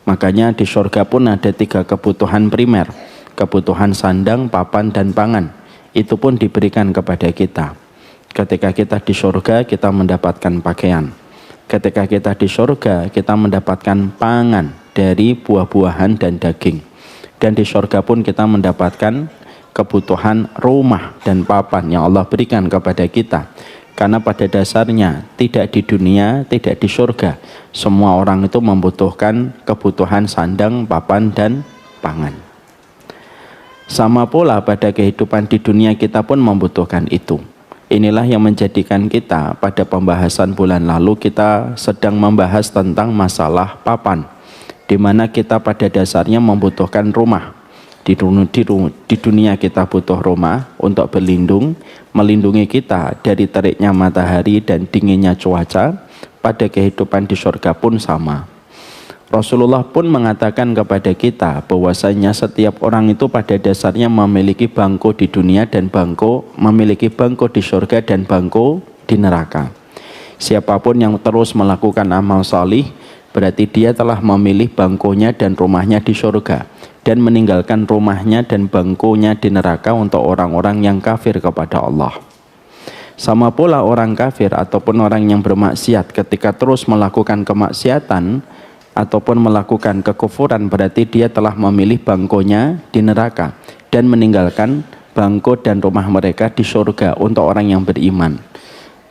Makanya di surga pun ada 3 kebutuhan primer. Kebutuhan sandang, papan, dan pangan. Itu pun diberikan kepada kita. Ketika kita di surga, kita mendapatkan pakaian. Ketika kita di surga, kita mendapatkan pangan dari buah-buahan dan daging. Dan di surga pun kita mendapatkan kebutuhan rumah dan papan yang Allah berikan kepada kita. Karena pada dasarnya tidak di dunia, tidak di surga, semua orang itu membutuhkan kebutuhan sandang, papan, dan pangan. Sama pula pada kehidupan di dunia kita pun membutuhkan itu. Inilah yang menjadikan kita pada pembahasan bulan lalu kita sedang membahas tentang masalah papan, di mana kita pada dasarnya membutuhkan rumah. Di dunia kita butuh rumah untuk berlindung, melindungi kita dari teriknya matahari dan dinginnya cuaca. Pada kehidupan di surga pun sama. Rasulullah pun mengatakan kepada kita bahwasanya setiap orang itu pada dasarnya memiliki bangku di dunia dan memiliki bangku di surga dan bangku di neraka. Siapapun yang terus melakukan amal salih, berarti dia telah memilih bangkunya dan rumahnya di surga, dan meninggalkan rumahnya dan bangkunya di neraka untuk orang-orang yang kafir kepada Allah. Sama pula orang kafir ataupun orang yang bermaksiat, ketika terus melakukan kemaksiatan ataupun melakukan kekufuran, berarti dia telah memilih bangkunya di neraka dan meninggalkan bangku dan rumah mereka di surga untuk orang yang beriman.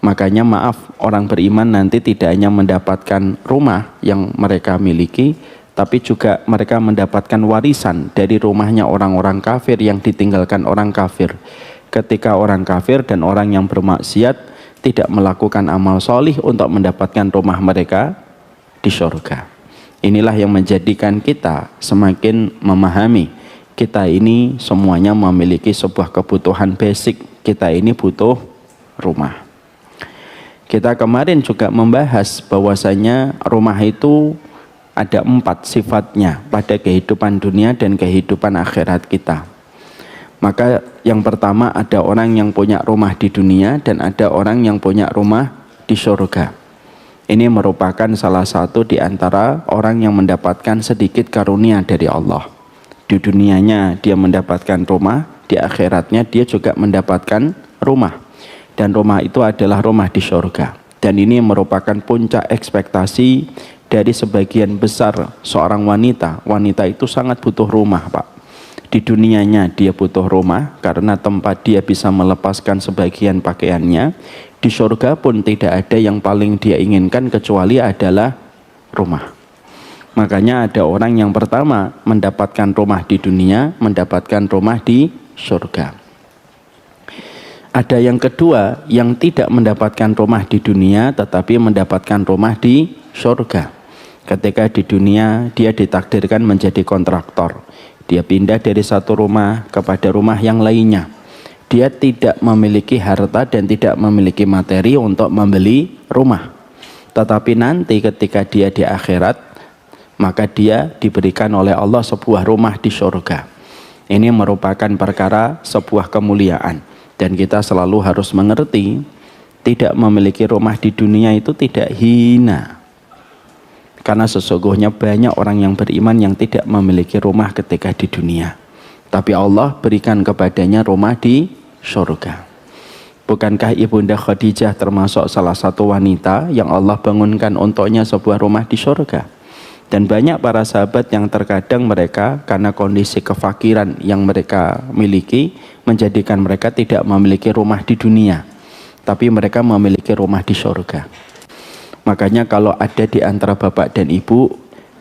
Makanya maaf, orang beriman nanti tidak hanya mendapatkan rumah yang mereka miliki, tapi juga mereka mendapatkan warisan dari rumahnya orang-orang kafir yang ditinggalkan orang kafir. Ketika orang kafir dan orang yang bermaksiat tidak melakukan amal solih untuk mendapatkan rumah mereka di surga. Inilah yang menjadikan kita semakin memahami kita ini semuanya memiliki sebuah kebutuhan basic. Kita ini butuh rumah. Kita kemarin juga membahas bahwasanya rumah itu ada 4 sifatnya pada kehidupan dunia dan kehidupan akhirat kita. Maka yang pertama ada orang yang punya rumah di dunia dan ada orang yang punya rumah di surga. Ini merupakan salah satu di antara orang yang mendapatkan sedikit karunia dari Allah. Di dunianya dia mendapatkan rumah, di akhiratnya dia juga mendapatkan rumah. Dan rumah itu adalah rumah di surga. Dan ini merupakan puncak ekspektasi dari sebagian besar seorang wanita. Wanita itu sangat butuh rumah, Pak. Di dunianya dia butuh rumah karena tempat dia bisa melepaskan sebagian pakaiannya. Di surga pun tidak ada yang paling dia inginkan kecuali adalah rumah. Makanya ada orang yang pertama mendapatkan rumah di dunia, mendapatkan rumah di surga. Ada yang kedua yang tidak mendapatkan rumah di dunia tetapi mendapatkan rumah di surga. Ketika di dunia dia ditakdirkan menjadi kontraktor. Dia pindah dari satu rumah kepada rumah yang lainnya. Dia tidak memiliki harta dan tidak memiliki materi untuk membeli rumah. Tetapi nanti ketika dia di akhirat, maka dia diberikan oleh Allah sebuah rumah di surga. Ini merupakan perkara sebuah kemuliaan. Dan kita selalu harus mengerti, tidak memiliki rumah di dunia itu tidak hina. Karena sesungguhnya banyak orang yang beriman yang tidak memiliki rumah ketika di dunia. Tapi Allah berikan kepadanya rumah di surga. Bukankah Ibunda Khadijah termasuk salah satu wanita yang Allah bangunkan untuknya sebuah rumah di surga? Dan banyak para sahabat yang terkadang mereka karena kondisi kefakiran yang mereka miliki menjadikan mereka tidak memiliki rumah di dunia. Tapi mereka memiliki rumah di surga. Makanya kalau ada di antara bapak dan ibu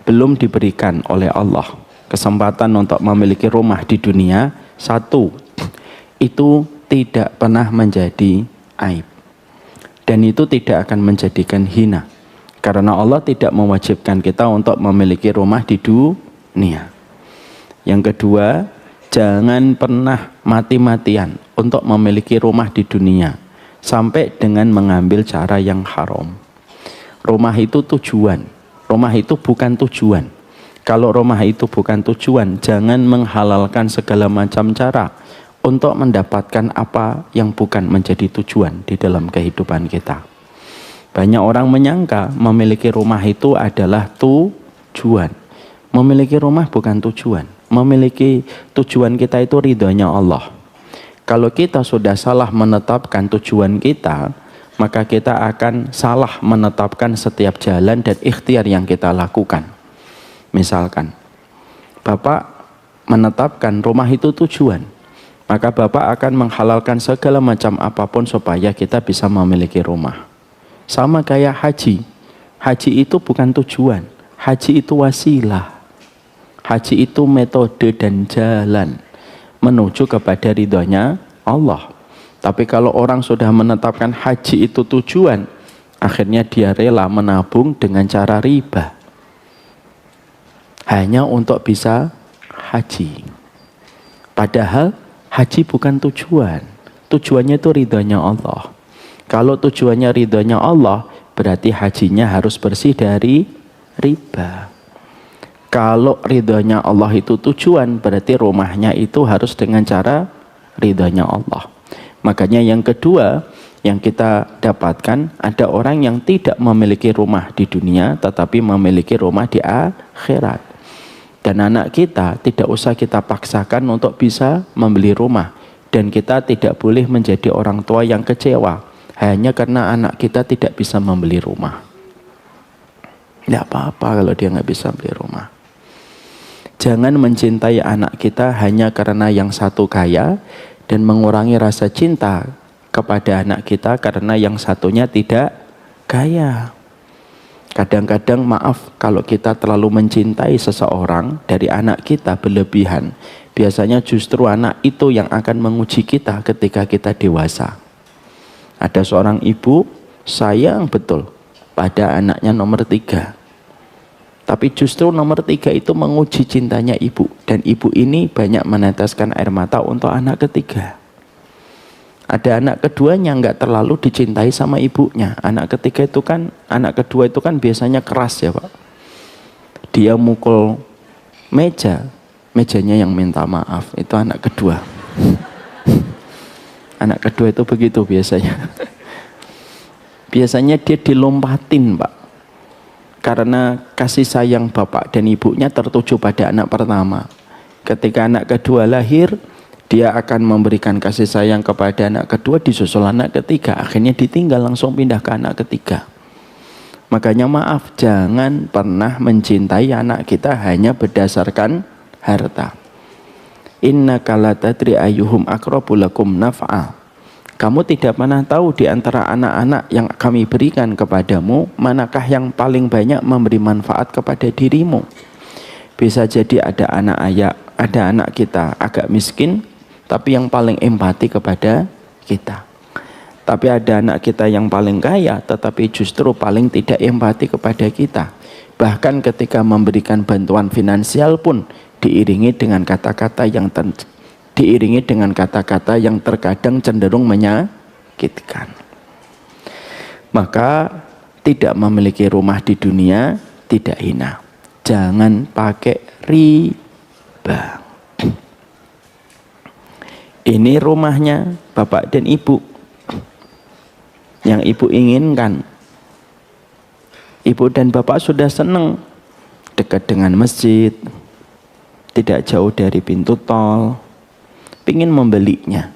belum diberikan oleh Allah kesempatan untuk memiliki rumah di dunia, satu, itu tidak pernah menjadi aib. Dan itu tidak akan menjadikan hina. Karena Allah tidak mewajibkan kita untuk memiliki rumah di dunia. Yang kedua, jangan pernah mati-matian untuk memiliki rumah di dunia sampai dengan mengambil cara yang haram. Rumah itu tujuan, rumah itu bukan tujuan. Kalau rumah itu bukan tujuan, jangan menghalalkan segala macam cara untuk mendapatkan apa yang bukan menjadi tujuan di dalam kehidupan kita. Banyak orang menyangka memiliki rumah itu adalah tujuan. Memiliki rumah bukan tujuan. Memiliki tujuan kita itu ridhonya Allah. Kalau kita sudah salah menetapkan tujuan kita, maka kita akan salah menetapkan setiap jalan dan ikhtiar yang kita lakukan. Misalkan, Bapak menetapkan rumah itu tujuan, maka Bapak akan menghalalkan segala macam apapun supaya kita bisa memiliki rumah. Sama kayak haji. Haji itu bukan tujuan, haji itu wasilah. Haji itu metode dan jalan menuju kepada ridhonya Allah. Tapi kalau orang sudah menetapkan haji itu tujuan, akhirnya dia rela menabung dengan cara riba. Hanya untuk bisa haji. Padahal haji bukan tujuan. Tujuannya itu ridhonya Allah. Kalau tujuannya ridhonya Allah, berarti hajinya harus bersih dari riba. Kalau ridhonya Allah itu tujuan, berarti rumahnya itu harus dengan cara ridhonya Allah. Makanya yang kedua yang kita dapatkan, ada orang yang tidak memiliki rumah di dunia tetapi memiliki rumah di akhirat. Dan anak kita tidak usah kita paksakan untuk bisa membeli rumah. Dan kita tidak boleh menjadi orang tua yang kecewa hanya karena anak kita tidak bisa membeli rumah. Tidak apa-apa kalau dia nggak bisa beli rumah. Jangan mencintai anak kita hanya karena yang satu kaya dan mengurangi rasa cinta kepada anak kita karena yang satunya tidak kaya. Kadang-kadang maaf kalau kita terlalu mencintai seseorang dari anak kita berlebihan. Biasanya justru anak itu yang akan menguji kita ketika kita dewasa. Ada seorang ibu sayang betul pada anaknya nomor 3. Tapi justru nomor 3 itu menguji cintanya ibu. Dan ibu ini banyak meneteskan air mata untuk anak ketiga. Ada anak keduanya nggak terlalu dicintai sama ibunya. Anak ketiga itu kan, anak kedua itu kan biasanya keras ya Pak. Dia mukul meja, mejanya yang minta maaf. Itu anak kedua. Anak kedua itu begitu biasanya. Biasanya dia dilompatin Pak. Karena kasih sayang bapak dan ibunya tertuju pada anak pertama. Ketika anak kedua lahir, dia akan memberikan kasih sayang kepada anak kedua, disusul anak ketiga. Akhirnya ditinggal, langsung pindah ke anak ketiga. Makanya maaf, jangan pernah mencintai anak kita hanya berdasarkan harta. Innaka la tadri ayyuhum aqrabu lakum naf'a. Kamu tidak pernah tahu di antara anak-anak yang kami berikan kepadamu, manakah yang paling banyak memberi manfaat kepada dirimu. Bisa jadi ada anak kita agak miskin, tapi yang paling empati kepada kita. Tapi ada anak kita yang paling kaya, tetapi justru paling tidak empati kepada kita. Bahkan ketika memberikan bantuan finansial pun diiringi dengan kata-kata yang terkadang cenderung menyakitkan. Maka tidak memiliki rumah di dunia tidak hina. Jangan pakai riba. Ini rumahnya bapak dan ibu yang ibu inginkan. Ibu dan bapak sudah senang dekat dengan masjid, tidak jauh dari pintu tol, pingin membelinya.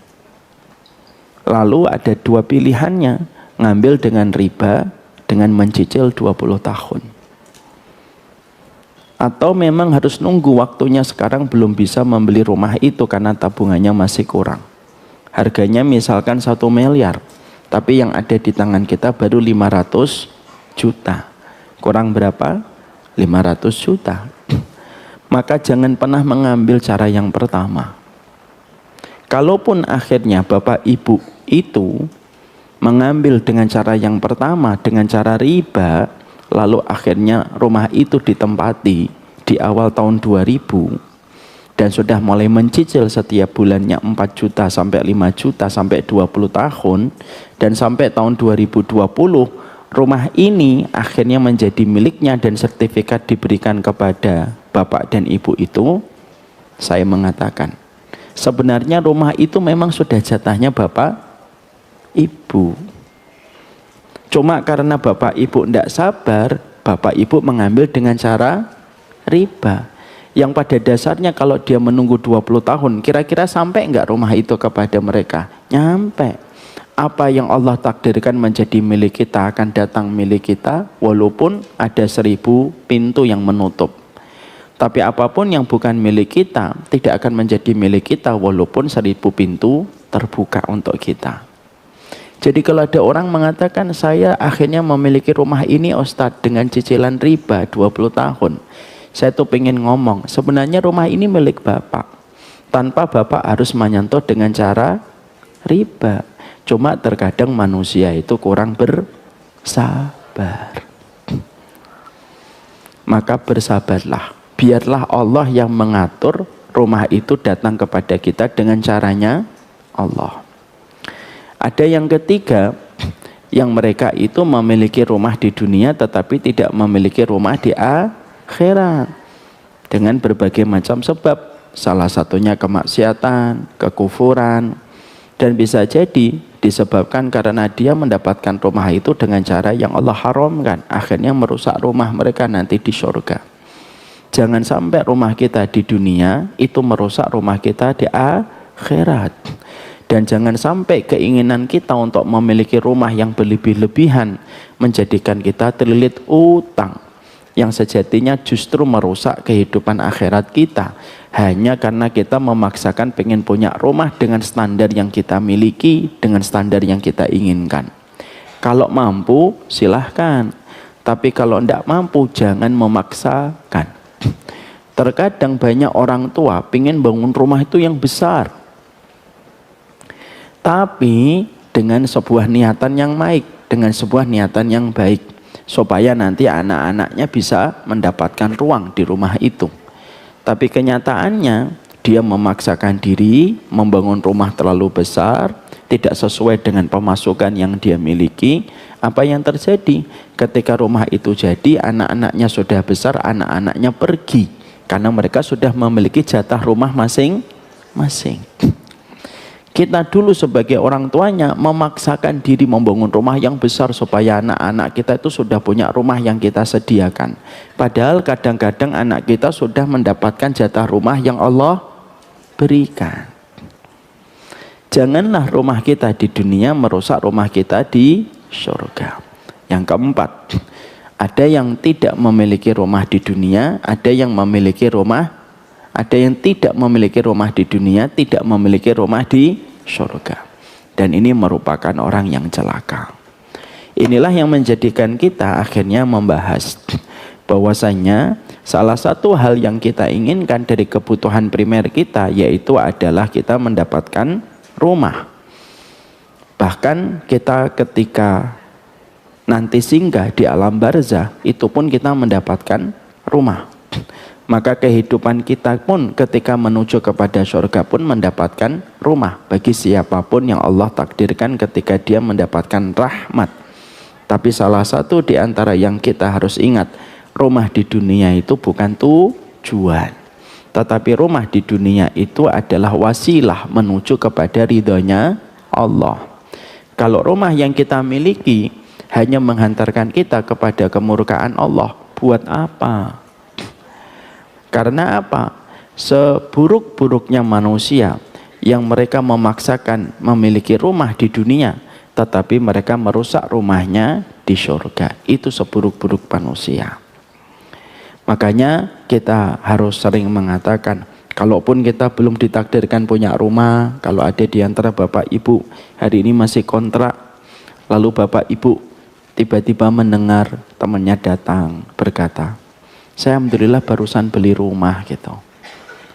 Lalu ada dua pilihannya, ngambil dengan riba dengan mencicil 20 tahun. Atau memang harus nunggu waktunya sekarang belum bisa membeli rumah itu karena tabungannya masih kurang. Harganya misalkan 1 miliar, tapi yang ada di tangan kita baru 500 juta. Kurang berapa? 500 juta. Maka jangan pernah mengambil cara yang pertama. Kalaupun akhirnya bapak ibu itu mengambil dengan cara yang pertama, dengan cara riba, lalu akhirnya rumah itu ditempati di awal tahun 2000 dan sudah mulai mencicil setiap bulannya 4 juta sampai 5 juta sampai 20 tahun, dan sampai tahun 2020 rumah ini akhirnya menjadi miliknya dan sertifikat diberikan kepada bapak dan ibu itu, saya mengatakan sebenarnya rumah itu memang sudah jatahnya bapak ibu. Cuma karena bapak ibu tidak sabar, bapak ibu mengambil dengan cara riba. Yang pada dasarnya kalau dia menunggu 20 tahun, kira-kira sampai enggak rumah itu kepada mereka? Nyampe. Apa yang Allah takdirkan menjadi milik kita akan datang milik kita, walaupun ada 1000 pintu yang menutup. Tapi apapun yang bukan milik kita, tidak akan menjadi milik kita, walaupun 1000 pintu terbuka untuk kita. Jadi kalau ada orang mengatakan, saya akhirnya memiliki rumah ini Ustadz dengan cicilan riba 20 tahun. Saya tuh pengen ngomong, sebenarnya rumah ini milik Bapak. Tanpa Bapak harus menyentuh dengan cara riba. Cuma terkadang manusia itu kurang bersabar. Maka bersabarlah. Biarlah Allah yang mengatur rumah itu datang kepada kita dengan caranya Allah. Ada yang ketiga, yang mereka itu memiliki rumah di dunia tetapi tidak memiliki rumah di akhirat. Dengan berbagai macam sebab. Salah satunya kemaksiatan, kekufuran. Dan bisa jadi disebabkan karena dia mendapatkan rumah itu dengan cara yang Allah haramkan. Akhirnya merusak rumah mereka nanti di surga. Jangan sampai rumah kita di dunia itu merusak rumah kita di akhirat. Dan jangan sampai keinginan kita untuk memiliki rumah yang berlebih-lebihan menjadikan kita terlilit utang yang sejatinya justru merusak kehidupan akhirat kita hanya karena kita memaksakan pengen punya rumah dengan standar yang kita miliki, dengan standar yang kita inginkan. Kalau mampu silahkan, tapi kalau tidak mampu jangan memaksakan. Terkadang banyak orang tua pengen bangun rumah itu yang besar, tapi dengan sebuah niatan yang baik, dengan sebuah niatan yang baik, supaya nanti anak-anaknya bisa mendapatkan ruang di rumah itu. Tapi kenyataannya dia memaksakan diri membangun rumah terlalu besar, tidak sesuai dengan pemasukan yang dia miliki. Apa yang terjadi? Ketika rumah itu jadi, anak-anaknya sudah besar, anak-anaknya pergi karena mereka sudah memiliki jatah rumah masing-masing. Kita dulu sebagai orang tuanya memaksakan diri membangun rumah yang besar supaya anak-anak kita itu sudah punya rumah yang kita sediakan. Padahal kadang-kadang anak kita sudah mendapatkan jatah rumah yang Allah berikan. Janganlah rumah kita di dunia merusak rumah kita di surga. Yang keempat, ada yang tidak memiliki rumah di dunia, ada yang memiliki rumah. Ada yang tidak memiliki rumah di dunia, tidak memiliki rumah di surga. Dan ini merupakan orang yang celaka. Inilah yang menjadikan kita akhirnya membahas bahwasanya salah satu hal yang kita inginkan dari kebutuhan primer kita yaitu adalah kita mendapatkan rumah. Bahkan kita ketika nanti singgah di alam barzah itu pun kita mendapatkan rumah. Maka kehidupan kita pun ketika menuju kepada surga pun mendapatkan rumah bagi siapapun yang Allah takdirkan ketika dia mendapatkan rahmat. Tapi salah satu di antara yang kita harus ingat, rumah di dunia itu bukan tujuan. Tetapi rumah di dunia itu adalah wasilah menuju kepada ridhonya Allah. Kalau rumah yang kita miliki hanya menghantarkan kita kepada kemurkaan Allah, buat apa? Karena apa? Seburuk-buruknya manusia yang mereka memaksakan memiliki rumah di dunia, tetapi mereka merusak rumahnya di surga. Itu seburuk-buruk manusia. Makanya kita harus sering mengatakan, kalaupun kita belum ditakdirkan punya rumah, kalau ada di antara bapak ibu hari ini masih kontrak, lalu bapak ibu tiba-tiba mendengar temannya datang berkata, saya alhamdulillah barusan beli rumah gitu.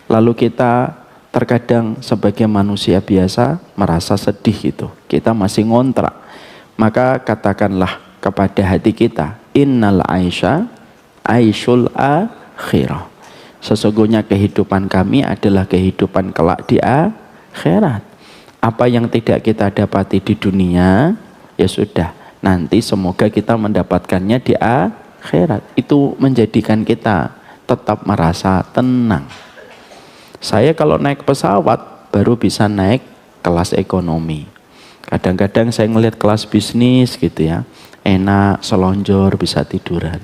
Lalu kita terkadang sebagai manusia biasa merasa sedih gitu. Kita masih ngontrak. Maka katakanlah kepada hati kita, innal aisha aisyul akhirah. Sesungguhnya kehidupan kami adalah kehidupan kelak di akhirat. Apa yang tidak kita dapati di dunia, ya sudah. Nanti semoga kita mendapatkannya di akhirat. Itu menjadikan kita tetap merasa tenang. Saya kalau naik pesawat baru bisa naik kelas ekonomi. Kadang-kadang saya ngelihat kelas bisnis gitu ya, enak, selonjor, bisa tiduran.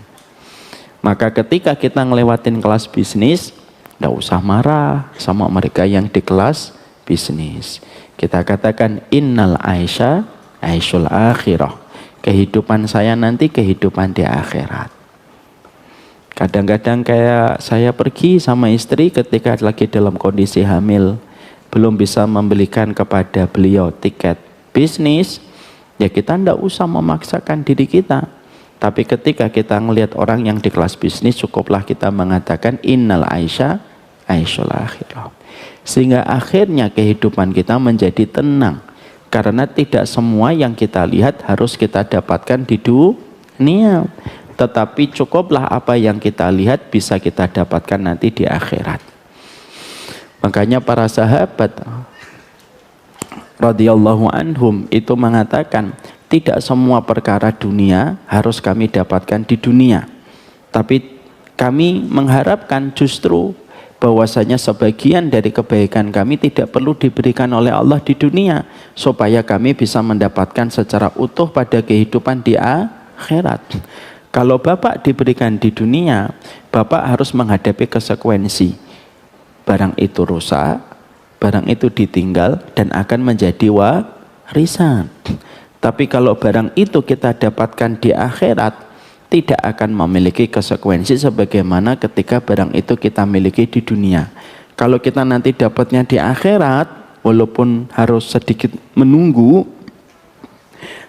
Maka ketika kita ngelewatin kelas bisnis, Tidak usah marah sama mereka yang di kelas bisnis. Kita katakan innal aisha aisyul akhirah. Kehidupan saya nanti kehidupan di akhirat. Kadang-kadang kayak saya pergi sama istri ketika lagi dalam kondisi hamil, belum bisa membelikan kepada beliau tiket bisnis, ya kita tidak usah memaksakan diri kita. Tapi ketika kita melihat orang yang di kelas bisnis, cukuplah kita mengatakan innal aisha aisyul akhirah. Sehingga akhirnya kehidupan kita menjadi tenang. Karena tidak semua yang kita lihat harus kita dapatkan di dunia. Tetapi cukuplah apa yang kita lihat bisa kita dapatkan nanti di akhirat. Makanya para sahabat radhiyallahu anhum itu mengatakan, tidak semua perkara dunia harus kami dapatkan di dunia. Tapi kami mengharapkan justru bahwasanya sebagian dari kebaikan kami tidak perlu diberikan oleh Allah di dunia, supaya kami bisa mendapatkan secara utuh pada kehidupan di akhirat. Kalau Bapak diberikan di dunia, Bapak harus menghadapi konsekuensi. Barang itu rusak, barang itu ditinggal dan akan menjadi warisan. Tapi kalau barang itu kita dapatkan di akhirat, tidak akan memiliki konsekuensi sebagaimana ketika barang itu kita miliki di dunia. Kalau kita nanti dapatnya di akhirat, walaupun harus sedikit menunggu,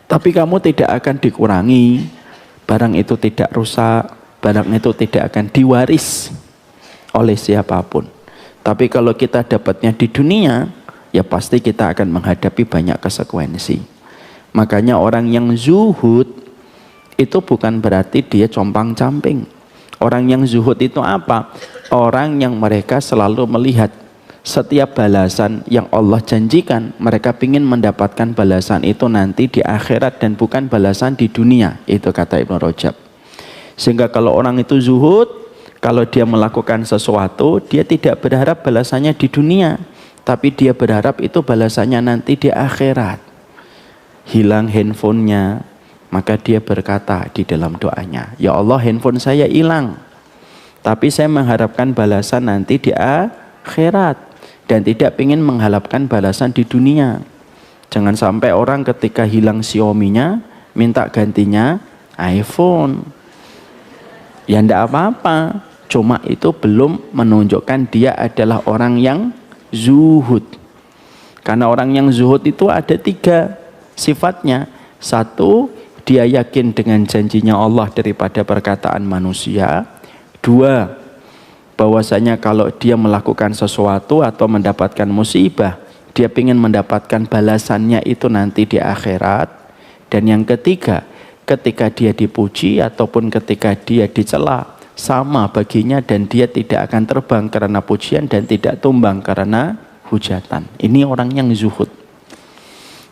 tapi kamu tidak akan dikurangi. Barang itu tidak rusak, barang itu tidak akan diwaris oleh siapapun. Tapi kalau kita dapatnya di dunia, ya pasti kita akan menghadapi banyak konsekuensi. Makanya orang yang zuhud itu bukan berarti dia compang-camping. Orang yang zuhud itu apa? Orang yang mereka selalu melihat setiap balasan yang Allah janjikan, mereka ingin mendapatkan balasan itu nanti di akhirat dan bukan balasan di dunia. Itu kata Ibnu Rajab. Sehingga kalau orang itu zuhud, kalau dia melakukan sesuatu, dia tidak berharap balasannya di dunia, tapi dia berharap itu balasannya nanti di akhirat. Hilang handphonenya, maka dia berkata di dalam doanya, ya Allah, handphone saya hilang, tapi saya mengharapkan balasan nanti di akhirat dan tidak ingin mengharapkan balasan di dunia. Jangan sampai orang ketika hilang Xiaomi-nya minta gantinya iPhone. Ya enggak apa-apa, cuma itu belum menunjukkan dia adalah orang yang zuhud. Karena orang yang zuhud itu ada 3 sifatnya. 1, dia yakin dengan janjinya Allah daripada perkataan manusia. 2, bahwasanya kalau dia melakukan sesuatu atau mendapatkan musibah, dia ingin mendapatkan balasannya itu nanti di akhirat. Dan yang ketiga, ketika dia dipuji ataupun ketika dia dicela, sama baginya dan dia tidak akan terbang karena pujian dan tidak tumbang karena hujatan. Ini orang yang zuhud.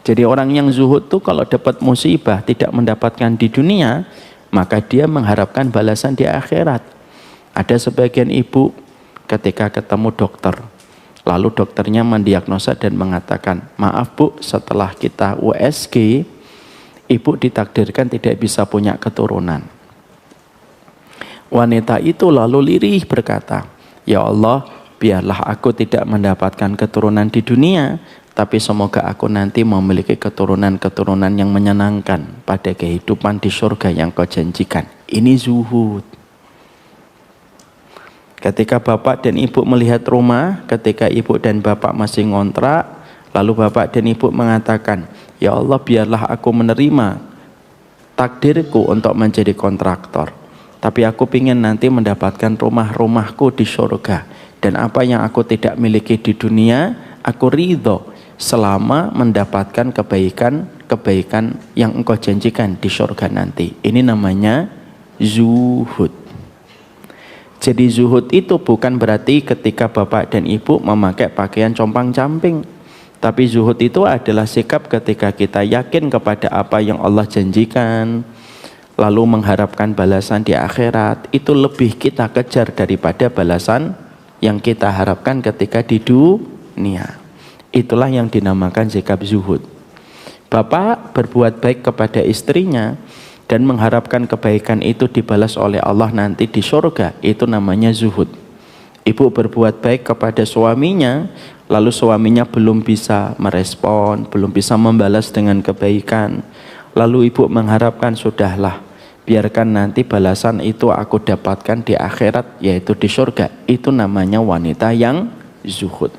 Jadi orang yang zuhud itu kalau dapat musibah tidak mendapatkan di dunia, maka dia mengharapkan balasan di akhirat. Ada sebagian ibu ketika ketemu dokter, lalu dokternya mendiagnosa dan mengatakan, maaf Bu, setelah kita USG, ibu ditakdirkan tidak bisa punya keturunan. Wanita itu lalu lirih berkata, ya Allah, biarlah aku tidak mendapatkan keturunan di dunia, tapi semoga aku nanti memiliki keturunan-keturunan yang menyenangkan pada kehidupan di surga yang Kau janjikan. Ini zuhud. Ketika bapak dan ibu melihat rumah, ketika ibu dan bapak masih ngontrak, lalu bapak dan ibu mengatakan, ya Allah, biarlah aku menerima takdirku untuk menjadi kontraktor, tapi aku ingin nanti mendapatkan rumah-rumahku di surga, dan apa yang aku tidak miliki di dunia, aku ridho selama mendapatkan kebaikan yang Engkau janjikan di surga nanti. Ini namanya zuhud. Jadi zuhud itu bukan berarti ketika bapak dan ibu memakai pakaian compang-camping. Tapi zuhud itu adalah sikap ketika kita yakin kepada apa yang Allah janjikan, lalu mengharapkan balasan di akhirat. Itu lebih kita kejar daripada balasan yang kita harapkan ketika di dunia. Itulah yang dinamakan sikap zuhud. Bapak berbuat baik kepada istrinya dan mengharapkan kebaikan itu dibalas oleh Allah nanti di surga, itu namanya zuhud. Ibu berbuat baik kepada suaminya, lalu suaminya belum bisa merespon, belum bisa membalas dengan kebaikan. Lalu ibu mengharapkan, sudahlah, biarkan nanti balasan itu aku dapatkan di akhirat, yaitu di surga. Itu namanya wanita yang zuhud.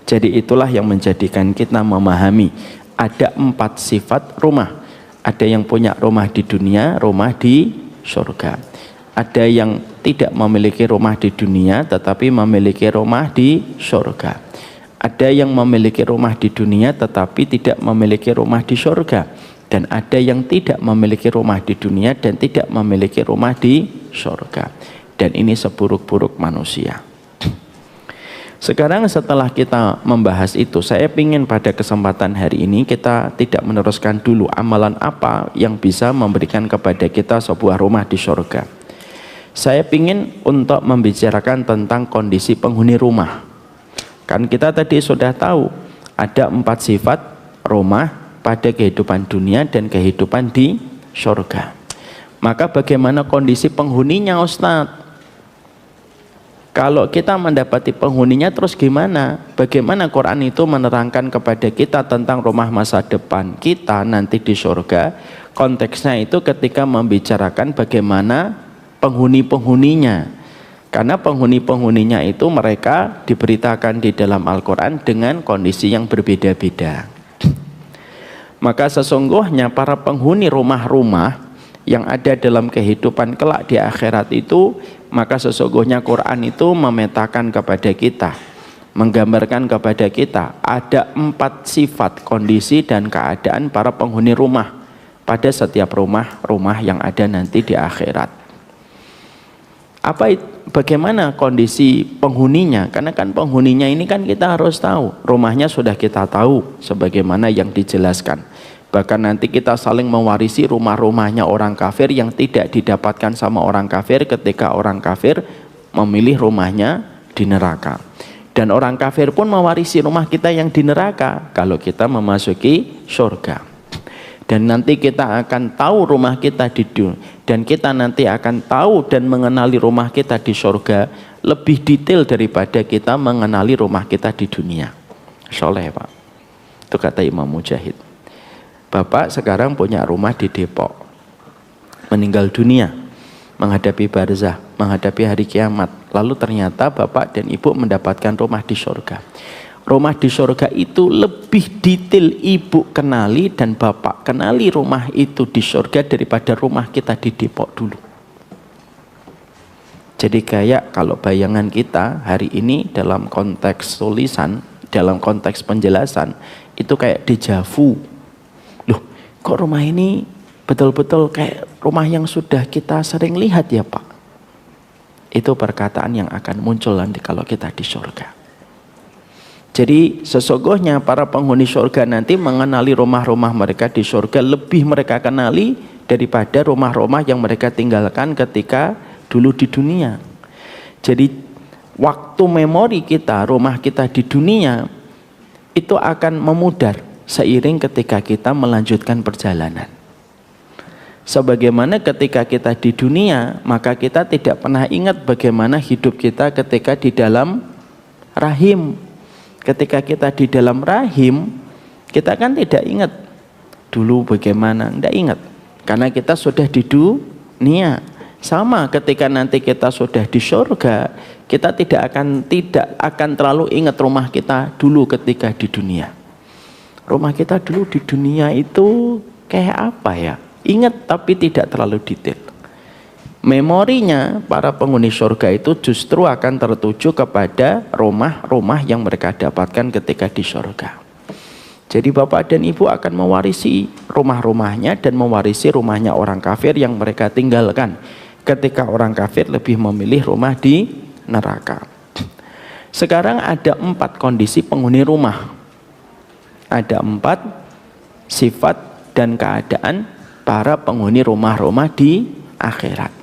Jadi itulah yang menjadikan kita memahami ada 4 sifat rumah. Ada yang punya rumah di dunia, rumah di surga. Ada yang tidak memiliki rumah di dunia tetapi memiliki rumah di surga. Ada yang memiliki rumah di dunia tetapi tidak memiliki rumah di surga. Dan ada yang tidak memiliki rumah di dunia dan tidak memiliki rumah di surga. Dan ini seburuk-buruk manusia. Sekarang setelah kita membahas itu, saya ingin pada kesempatan hari ini kita tidak meneruskan dulu amalan apa yang bisa memberikan kepada kita sebuah rumah di surga. Saya ingin untuk membicarakan tentang kondisi penghuni rumah. Kan kita tadi sudah tahu ada 4 sifat rumah pada kehidupan dunia dan kehidupan di surga. Maka bagaimana kondisi penghuninya, Ustadz? Kalau kita mendapati penghuninya terus gimana? Bagaimana Quran itu menerangkan kepada kita tentang rumah masa depan kita nanti di surga? Konteksnya itu ketika membicarakan bagaimana penghuni-penghuninya. Karena penghuni-penghuninya itu mereka diberitakan di dalam Al-Quran dengan kondisi yang berbeda-beda. Maka sesungguhnya para penghuni rumah-rumah yang ada dalam kehidupan kelak di akhirat itu, maka sesungguhnya Quran itu memetakan kepada kita, menggambarkan kepada kita ada 4 sifat, kondisi dan keadaan para penghuni rumah pada setiap rumah-rumah yang ada nanti di akhirat. Bagaimana kondisi penghuninya? Karena kan penghuninya ini kan kita harus tahu. Rumahnya sudah kita tahu sebagaimana yang dijelaskan. Bahkan nanti kita saling mewarisi rumah-rumahnya orang kafir yang tidak didapatkan sama orang kafir ketika orang kafir memilih rumahnya di neraka. Dan orang kafir pun mewarisi rumah kita yang di neraka kalau kita memasuki surga. Dan nanti kita akan tahu rumah kita di dunia, dan kita nanti akan tahu dan mengenali rumah kita di surga lebih detail daripada kita mengenali rumah kita di dunia. Soleh Pak, itu kata Imam Mujahid. Bapak sekarang punya rumah di Depok, meninggal dunia, menghadapi barzah, menghadapi hari kiamat, lalu ternyata Bapak dan Ibu mendapatkan rumah di surga. Rumah di surga itu lebih detail Ibu kenali dan Bapak kenali rumah itu di surga daripada rumah kita di Depok dulu. Jadi kayak kalau bayangan kita hari ini dalam konteks tulisan, dalam konteks penjelasan, itu kayak dejavu. Loh, kok rumah ini betul-betul kayak rumah yang sudah kita sering lihat ya Pak? Itu perkataan yang akan muncul nanti kalau kita di surga. Jadi sesungguhnya para penghuni surga nanti mengenali rumah-rumah mereka di surga lebih mereka kenali daripada rumah-rumah yang mereka tinggalkan ketika dulu di dunia. Jadi waktu memori kita, rumah kita di dunia itu akan memudar seiring ketika kita melanjutkan perjalanan. Sebagaimana ketika kita di dunia, maka kita tidak pernah ingat bagaimana hidup kita ketika di dalam rahim. Ketika kita di dalam rahim, kita kan tidak ingat dulu bagaimana, tidak ingat. Karena kita sudah di dunia. Sama ketika nanti kita sudah di surga, kita tidak akan terlalu ingat rumah kita dulu ketika di dunia. Rumah kita dulu di dunia itu kayak apa ya? Ingat tapi tidak terlalu detail. Memorinya para penghuni surga itu justru akan tertuju kepada rumah-rumah yang mereka dapatkan ketika di surga. Jadi Bapak dan Ibu akan mewarisi rumah-rumahnya dan mewarisi rumahnya orang kafir yang mereka tinggalkan ketika orang kafir lebih memilih rumah di neraka. Sekarang ada 4 kondisi penghuni rumah. Ada 4 sifat dan keadaan para penghuni rumah-rumah di akhirat.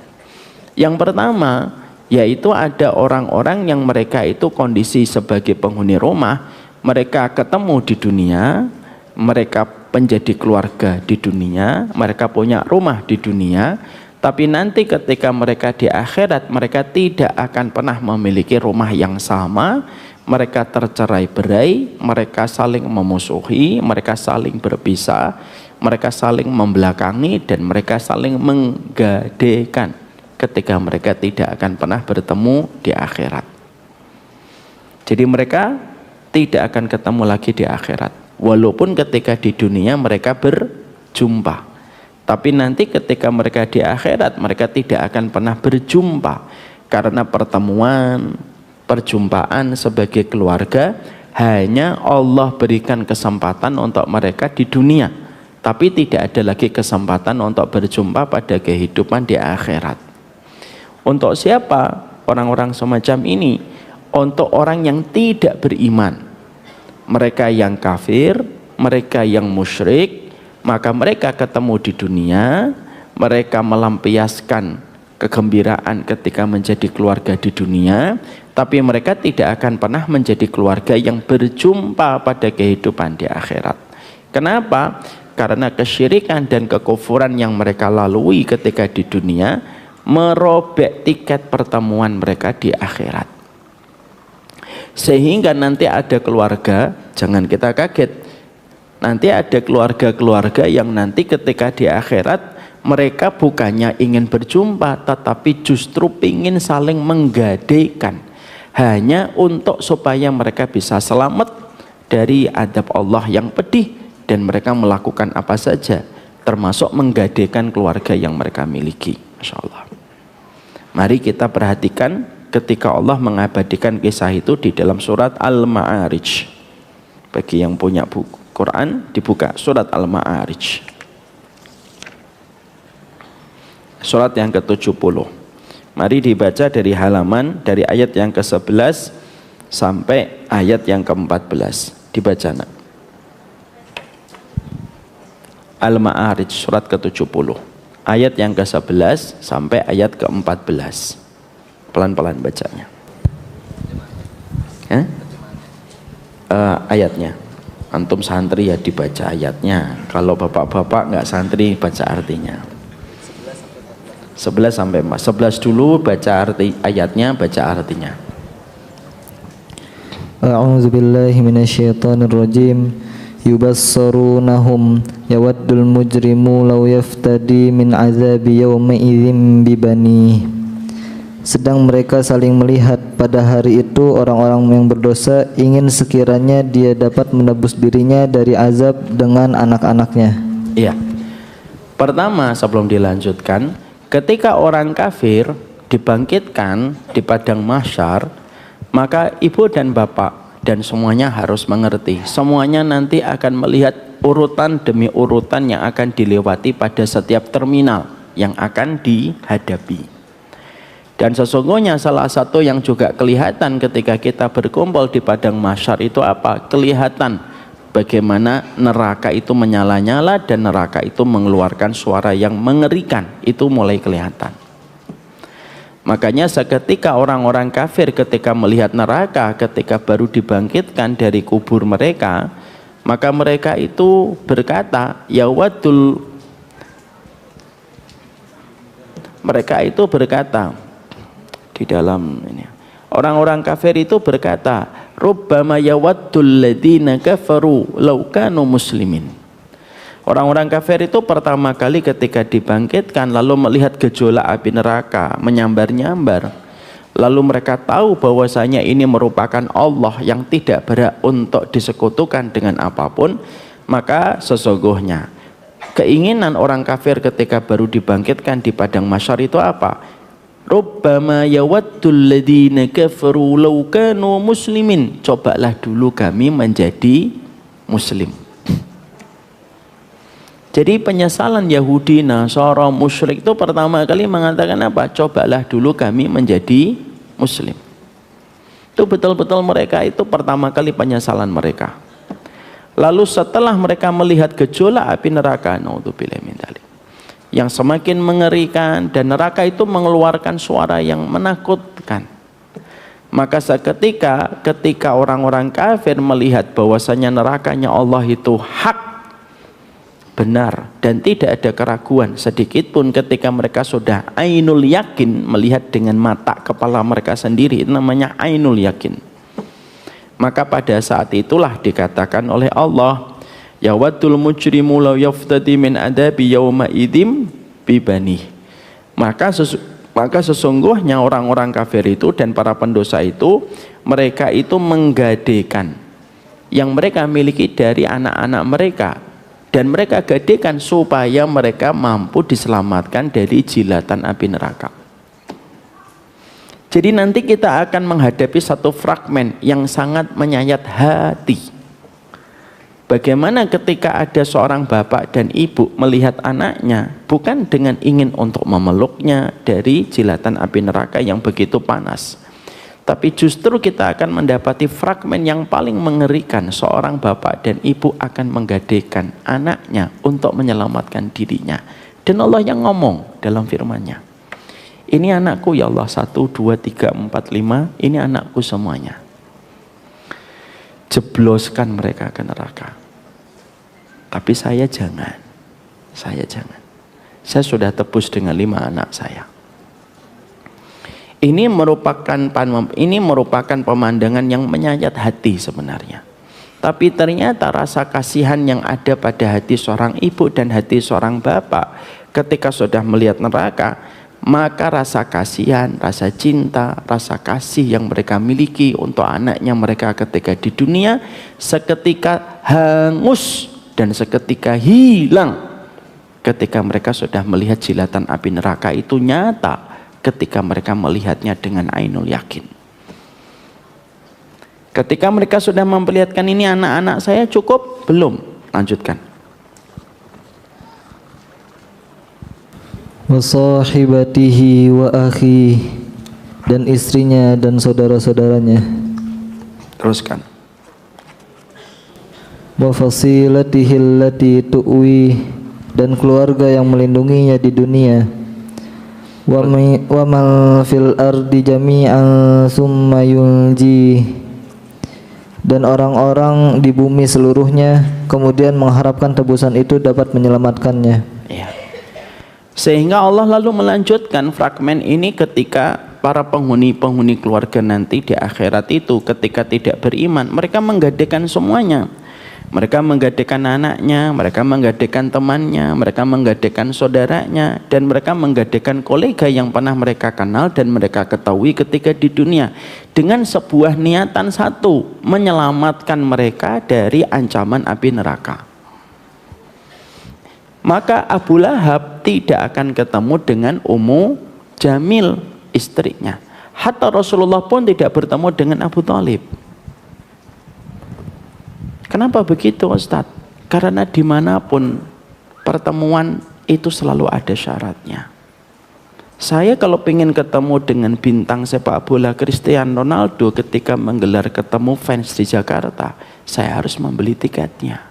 Yang pertama, yaitu ada orang-orang yang mereka itu kondisi sebagai penghuni rumah, mereka ketemu di dunia, mereka menjadi keluarga di dunia, mereka punya rumah di dunia, Tapi nanti ketika mereka di akhirat, mereka tidak akan pernah memiliki rumah yang sama. Mereka tercerai-berai, mereka saling memusuhi, mereka saling berpisah, mereka saling membelakangi, dan mereka saling menggadekan ketika mereka tidak akan pernah bertemu di akhirat. Jadi mereka tidak akan ketemu lagi di akhirat, walaupun ketika di dunia mereka berjumpa. Tapi nanti ketika mereka di akhirat, mereka tidak akan pernah berjumpa, karena perjumpaan sebagai keluarga hanya Allah berikan kesempatan untuk mereka di dunia, tapi tidak ada lagi kesempatan untuk berjumpa pada kehidupan di akhirat. Untuk siapa orang-orang semacam ini? Untuk orang yang tidak beriman, mereka yang kafir, mereka yang musyrik, maka mereka ketemu di dunia, mereka melampiaskan kegembiraan ketika menjadi keluarga di dunia, tapi mereka tidak akan pernah menjadi keluarga yang berjumpa pada kehidupan di akhirat. Kenapa? Karena kesyirikan dan kekufuran yang mereka lalui ketika di dunia merobek tiket pertemuan mereka di akhirat. Sehingga nanti ada keluarga, jangan kita kaget, nanti ada keluarga-keluarga yang nanti ketika di akhirat mereka bukannya ingin berjumpa, tetapi justru ingin saling menggadaikan, hanya untuk supaya mereka bisa selamat dari adab Allah yang pedih, dan mereka melakukan apa saja termasuk menggadaikan keluarga yang mereka miliki. Masya Allah. Mari kita perhatikan ketika Allah mengabadikan kisah itu di dalam surat Al-Ma'arij. Bagi yang punya buku Quran, dibuka surat Al-Ma'arij, surat yang ke-70. Mari dibaca dari ayat yang ke-11 sampai ayat yang ke-14. Dibaca nak. Al-Ma'arij surat ke-70, ayat yang ke-11 sampai ayat ke-14. Pelan-pelan bacanya. Ayatnya. Antum santri ya dibaca ayatnya. Kalau bapak-bapak nggak santri baca artinya. 11 sampai 4. 11 dulu baca arti ayatnya, baca artinya. A'udzu billahi minasyaitonir rajim. Yubassarunahum yawaddul mujrimu law yaftadi min azabi yawma idzin bibani. Sedang mereka saling melihat pada hari itu, orang-orang yang berdosa ingin sekiranya dia dapat menebus dirinya dari azab dengan anak-anaknya. Iya. Pertama, sebelum dilanjutkan, ketika orang kafir dibangkitkan di padang mahsyar, maka ibu dan bapak dan semuanya harus mengerti, semuanya nanti akan melihat urutan demi urutan yang akan dilewati pada setiap terminal yang akan dihadapi. Dan sesungguhnya salah satu yang juga kelihatan ketika kita berkumpul di padang mahsyar itu apa? Kelihatan bagaimana neraka itu menyala-nyala dan neraka itu mengeluarkan suara yang mengerikan. Itu mulai kelihatan. Makanya seketika orang-orang kafir ketika melihat neraka, ketika baru dibangkitkan dari kubur mereka, maka mereka itu berkata, mereka itu berkata di dalam ini, orang-orang kafir itu berkata, rubbama yawaddul ladzina kafaru law kanu muslimin. Orang-orang kafir itu pertama kali ketika dibangkitkan lalu melihat gejolak api neraka menyambar-nyambar, lalu mereka tahu bahwasanya ini merupakan Allah yang tidak berhak untuk disekutukan dengan apapun, maka sesungguhnya keinginan orang kafir ketika baru dibangkitkan di padang mahsyar itu apa? Rubbama yawaddul ladzina kafaru law kanu muslimin. Cobalah dulu kami menjadi muslim. Jadi penyesalan Yahudi, Nasara, musyrik itu pertama kali mengatakan apa? Cobalah dulu kami menjadi muslim. Itu betul-betul mereka itu pertama kali penyesalan mereka. Lalu setelah mereka melihat gejolak api neraka, naudzubillah min dzalik, yang semakin mengerikan, dan neraka itu mengeluarkan suara yang menakutkan, maka ketika orang-orang kafir melihat bahwasanya nerakanya Allah itu hak, benar dan tidak ada keraguan sedikit pun ketika mereka sudah ainul yakin, melihat dengan mata kepala mereka sendiri, itu namanya ainul yakin. Maka pada saat itulah dikatakan oleh Allah, yawaddul mujrimu law yaftadi min adabi yauma idzim bibani. Maka sesungguhnya orang-orang kafir itu dan para pendosa itu, mereka itu menggadekan yang mereka miliki dari anak-anak mereka, dan mereka gadekan supaya mereka mampu diselamatkan dari jilatan api neraka. Jadi nanti kita akan menghadapi satu fragmen yang sangat menyayat hati. Bagaimana ketika ada seorang bapak dan ibu melihat anaknya bukan dengan ingin untuk memeluknya dari jilatan api neraka yang begitu panas, tapi justru kita akan mendapati fragmen yang paling mengerikan. Seorang bapak dan ibu akan menggadekan anaknya untuk menyelamatkan dirinya. Dan Allah yang ngomong dalam firman-Nya, ini anakku ya Allah, 1, 2, 3, 4, 5, ini anakku semuanya. Jebloskan mereka ke neraka. Tapi saya jangan. Saya sudah tebus dengan 5 anak saya. Ini merupakan pemandangan yang menyayat hati sebenarnya. Tapi ternyata rasa kasihan yang ada pada hati seorang ibu dan hati seorang bapak ketika sudah melihat neraka, maka rasa kasihan, rasa cinta, rasa kasih yang mereka miliki untuk anaknya mereka ketika di dunia seketika hangus dan seketika hilang ketika mereka sudah melihat jilatan api neraka itu nyata, ketika mereka melihatnya dengan ainul yakin. Ketika mereka sudah memperlihatkan ini anak-anak saya cukup, belum, lanjutkan. Wa sahibatihi wa akhi, dan istrinya dan saudara-saudaranya. Teruskan. Wa fasilatihi allati tu'wi, dan keluarga yang melindunginya di dunia. Wa man fil ardi jami'an summa yunji, dan orang-orang di bumi seluruhnya kemudian mengharapkan tebusan itu dapat menyelamatkannya. Ya. Sehingga Allah lalu melanjutkan fragmen ini ketika para penghuni-penghuni keluarga nanti di akhirat itu ketika tidak beriman, mereka menggadekan semuanya. Mereka menggadekan anaknya, mereka menggadekan temannya, mereka menggadekan saudaranya, dan mereka menggadekan kolega yang pernah mereka kenal dan mereka ketahui ketika di dunia, dengan sebuah niatan satu, menyelamatkan mereka dari ancaman api neraka. Maka Abu Lahab tidak akan ketemu dengan Ummu Jamil, istrinya. Hatta Rasulullah pun tidak bertemu dengan Abu Thalib. Kenapa begitu Ustaz? Karena dimanapun pertemuan itu selalu ada syaratnya. Saya kalau ingin ketemu dengan bintang sepak bola Cristiano Ronaldo ketika menggelar ketemu fans di Jakarta, saya harus membeli tiketnya.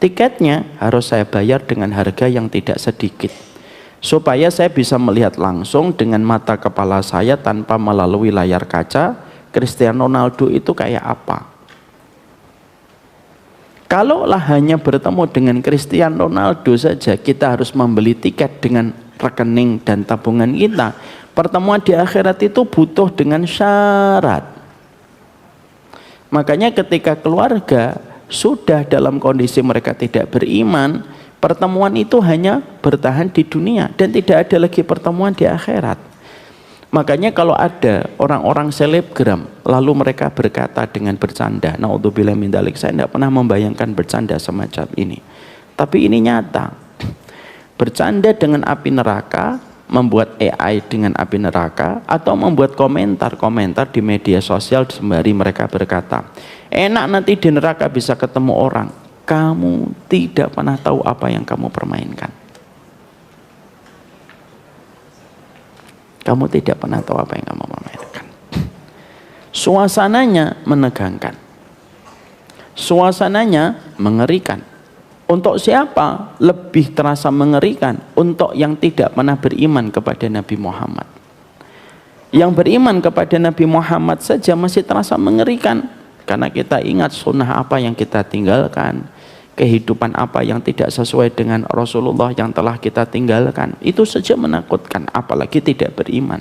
Tiketnya harus saya bayar dengan harga yang tidak sedikit, supaya saya bisa melihat langsung dengan mata kepala saya tanpa melalui layar kaca Cristiano Ronaldo itu kayak apa. Kalaulah hanya bertemu dengan Cristiano Ronaldo saja, kita harus membeli tiket dengan rekening dan tabungan kita. Pertemuan di akhirat itu butuh dengan syarat. Makanya ketika keluarga sudah dalam kondisi mereka tidak beriman, pertemuan itu hanya bertahan di dunia dan tidak ada lagi pertemuan di akhirat. Makanya kalau ada orang-orang selebgram lalu mereka berkata dengan bercanda, naudzubillah min dzalik, saya tidak pernah membayangkan bercanda semacam ini, tapi ini nyata. Bercanda dengan api neraka, membuat AI dengan api neraka, atau membuat komentar-komentar di media sosial sembari mereka berkata, enak nanti di neraka bisa ketemu orang. Kamu tidak pernah tahu apa yang kamu permainkan. Kamu tidak pernah tahu apa yang kamu permainkan. Suasananya menegangkan. Suasananya mengerikan. Untuk siapa? Lebih terasa mengerikan untuk yang tidak pernah beriman kepada Nabi Muhammad. Yang beriman kepada Nabi Muhammad saja masih terasa mengerikan, karena kita ingat sunnah apa yang kita tinggalkan, kehidupan apa yang tidak sesuai dengan Rasulullah yang telah kita tinggalkan. Itu saja menakutkan, apalagi tidak beriman.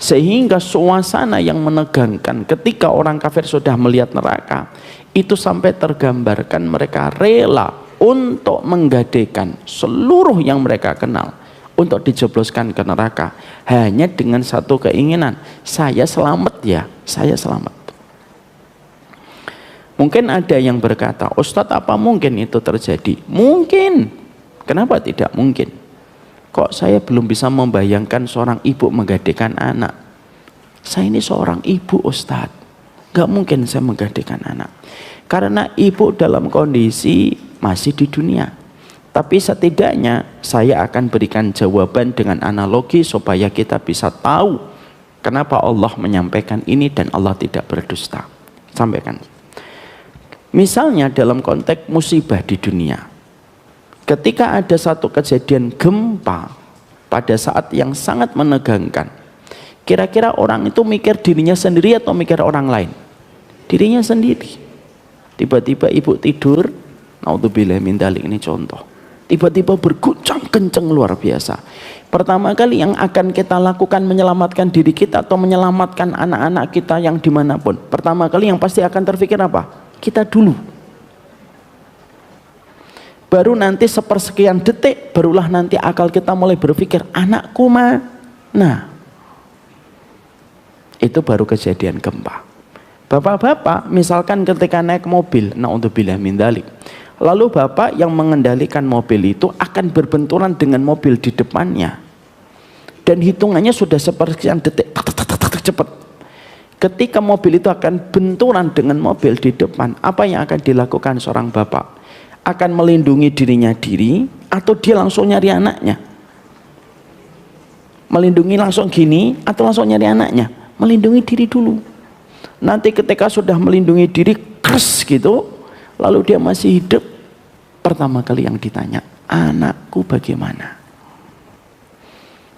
Sehingga suasana yang menegangkan ketika orang kafir sudah melihat neraka, itu sampai tergambarkan mereka rela untuk menggadaikan seluruh yang mereka kenal untuk dijebloskan ke neraka, hanya dengan satu keinginan, saya selamat ya, saya selamat. Mungkin ada yang berkata, Ustadz, apa mungkin itu terjadi? Mungkin. Kenapa tidak mungkin? Kok saya belum bisa membayangkan seorang ibu menggadaikan anak? Saya ini seorang ibu, Ustadz. Gak mungkin saya menggadaikan anak. Karena ibu dalam kondisi masih di dunia. Tapi setidaknya saya akan berikan jawaban dengan analogi supaya kita bisa tahu kenapa Allah menyampaikan ini dan Allah tidak berdusta. Sampaikan. Misalnya dalam konteks musibah di dunia, ketika ada satu kejadian gempa pada saat yang sangat menegangkan, kira-kira orang itu mikir dirinya sendiri atau mikir orang lain? Dirinya sendiri. Tiba-tiba ibu tidur, naudzubillah min dzalik, ini contoh, tiba-tiba berguncang kenceng luar biasa. Pertama kali yang akan kita lakukan menyelamatkan diri kita atau menyelamatkan anak-anak kita yang dimanapun, pertama kali yang pasti akan terpikir apa? Kita dulu. Baru nanti sepersekian detik, barulah nanti akal kita mulai berpikir, anakku mana? Itu baru kejadian gempa. Bapak-bapak misalkan ketika naik mobil, naudzubillah min dzalik, lalu bapak yang mengendalikan mobil itu akan berbenturan dengan mobil di depannya, dan hitungannya sudah sepersekian detik, cepat. Ketika mobil itu akan benturan dengan mobil di depan, apa yang akan dilakukan seorang bapak? Akan melindungi dirinya diri atau dia langsung nyari anaknya? Melindungi langsung gini atau langsung nyari anaknya? Melindungi diri dulu. Nanti ketika sudah melindungi diri, kres gitu, lalu dia masih hidup, pertama kali yang ditanya, anakku bagaimana?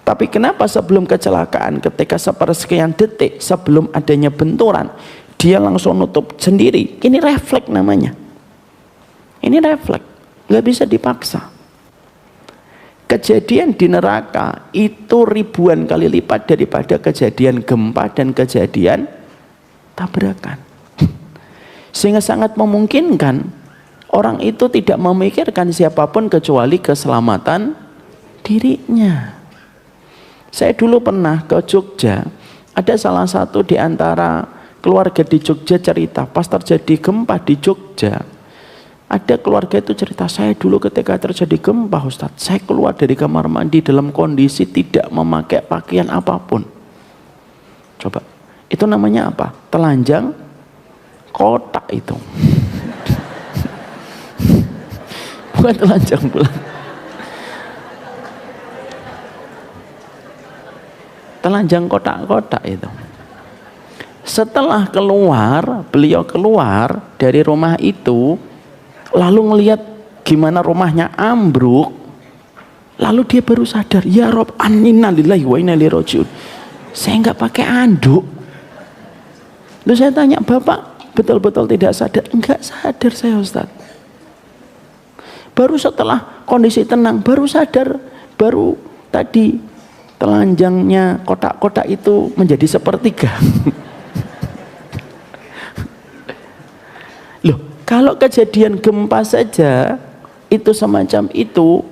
Tapi kenapa sebelum kecelakaan, ketika sepersekian detik sebelum adanya benturan, dia langsung nutup sendiri? Ini refleks namanya. Ini refleks, nggak bisa dipaksa. Kejadian di neraka itu ribuan kali lipat daripada kejadian gempa dan kejadian tabrakan. Sehingga sangat memungkinkan orang itu tidak memikirkan siapapun kecuali keselamatan dirinya. Saya dulu pernah ke Jogja, ada salah satu di antara keluarga di Jogja cerita, pas terjadi gempa di Jogja, ada keluarga itu cerita, saya dulu ketika terjadi gempa Ustadz, saya keluar dari kamar mandi dalam kondisi tidak memakai pakaian apapun. Coba, itu namanya apa? Telanjang kotak itu. Bukan telanjang bulan. Telanjang kotak-kotak itu. Setelah keluar, beliau keluar dari rumah itu, lalu ngelihat gimana rumahnya ambruk, lalu dia baru sadar, ya Rob, inna lillahi wa inna ilaihi rajiun. Saya nggak pakai anduk. Lalu saya tanya, Bapak betul-betul tidak sadar? Enggak sadar saya, Ustaz. Baru setelah kondisi tenang, baru sadar, baru tadi telanjangnya kotak-kotak itu menjadi sepertiga. Loh, kalau kejadian gempa saja itu semacam itu,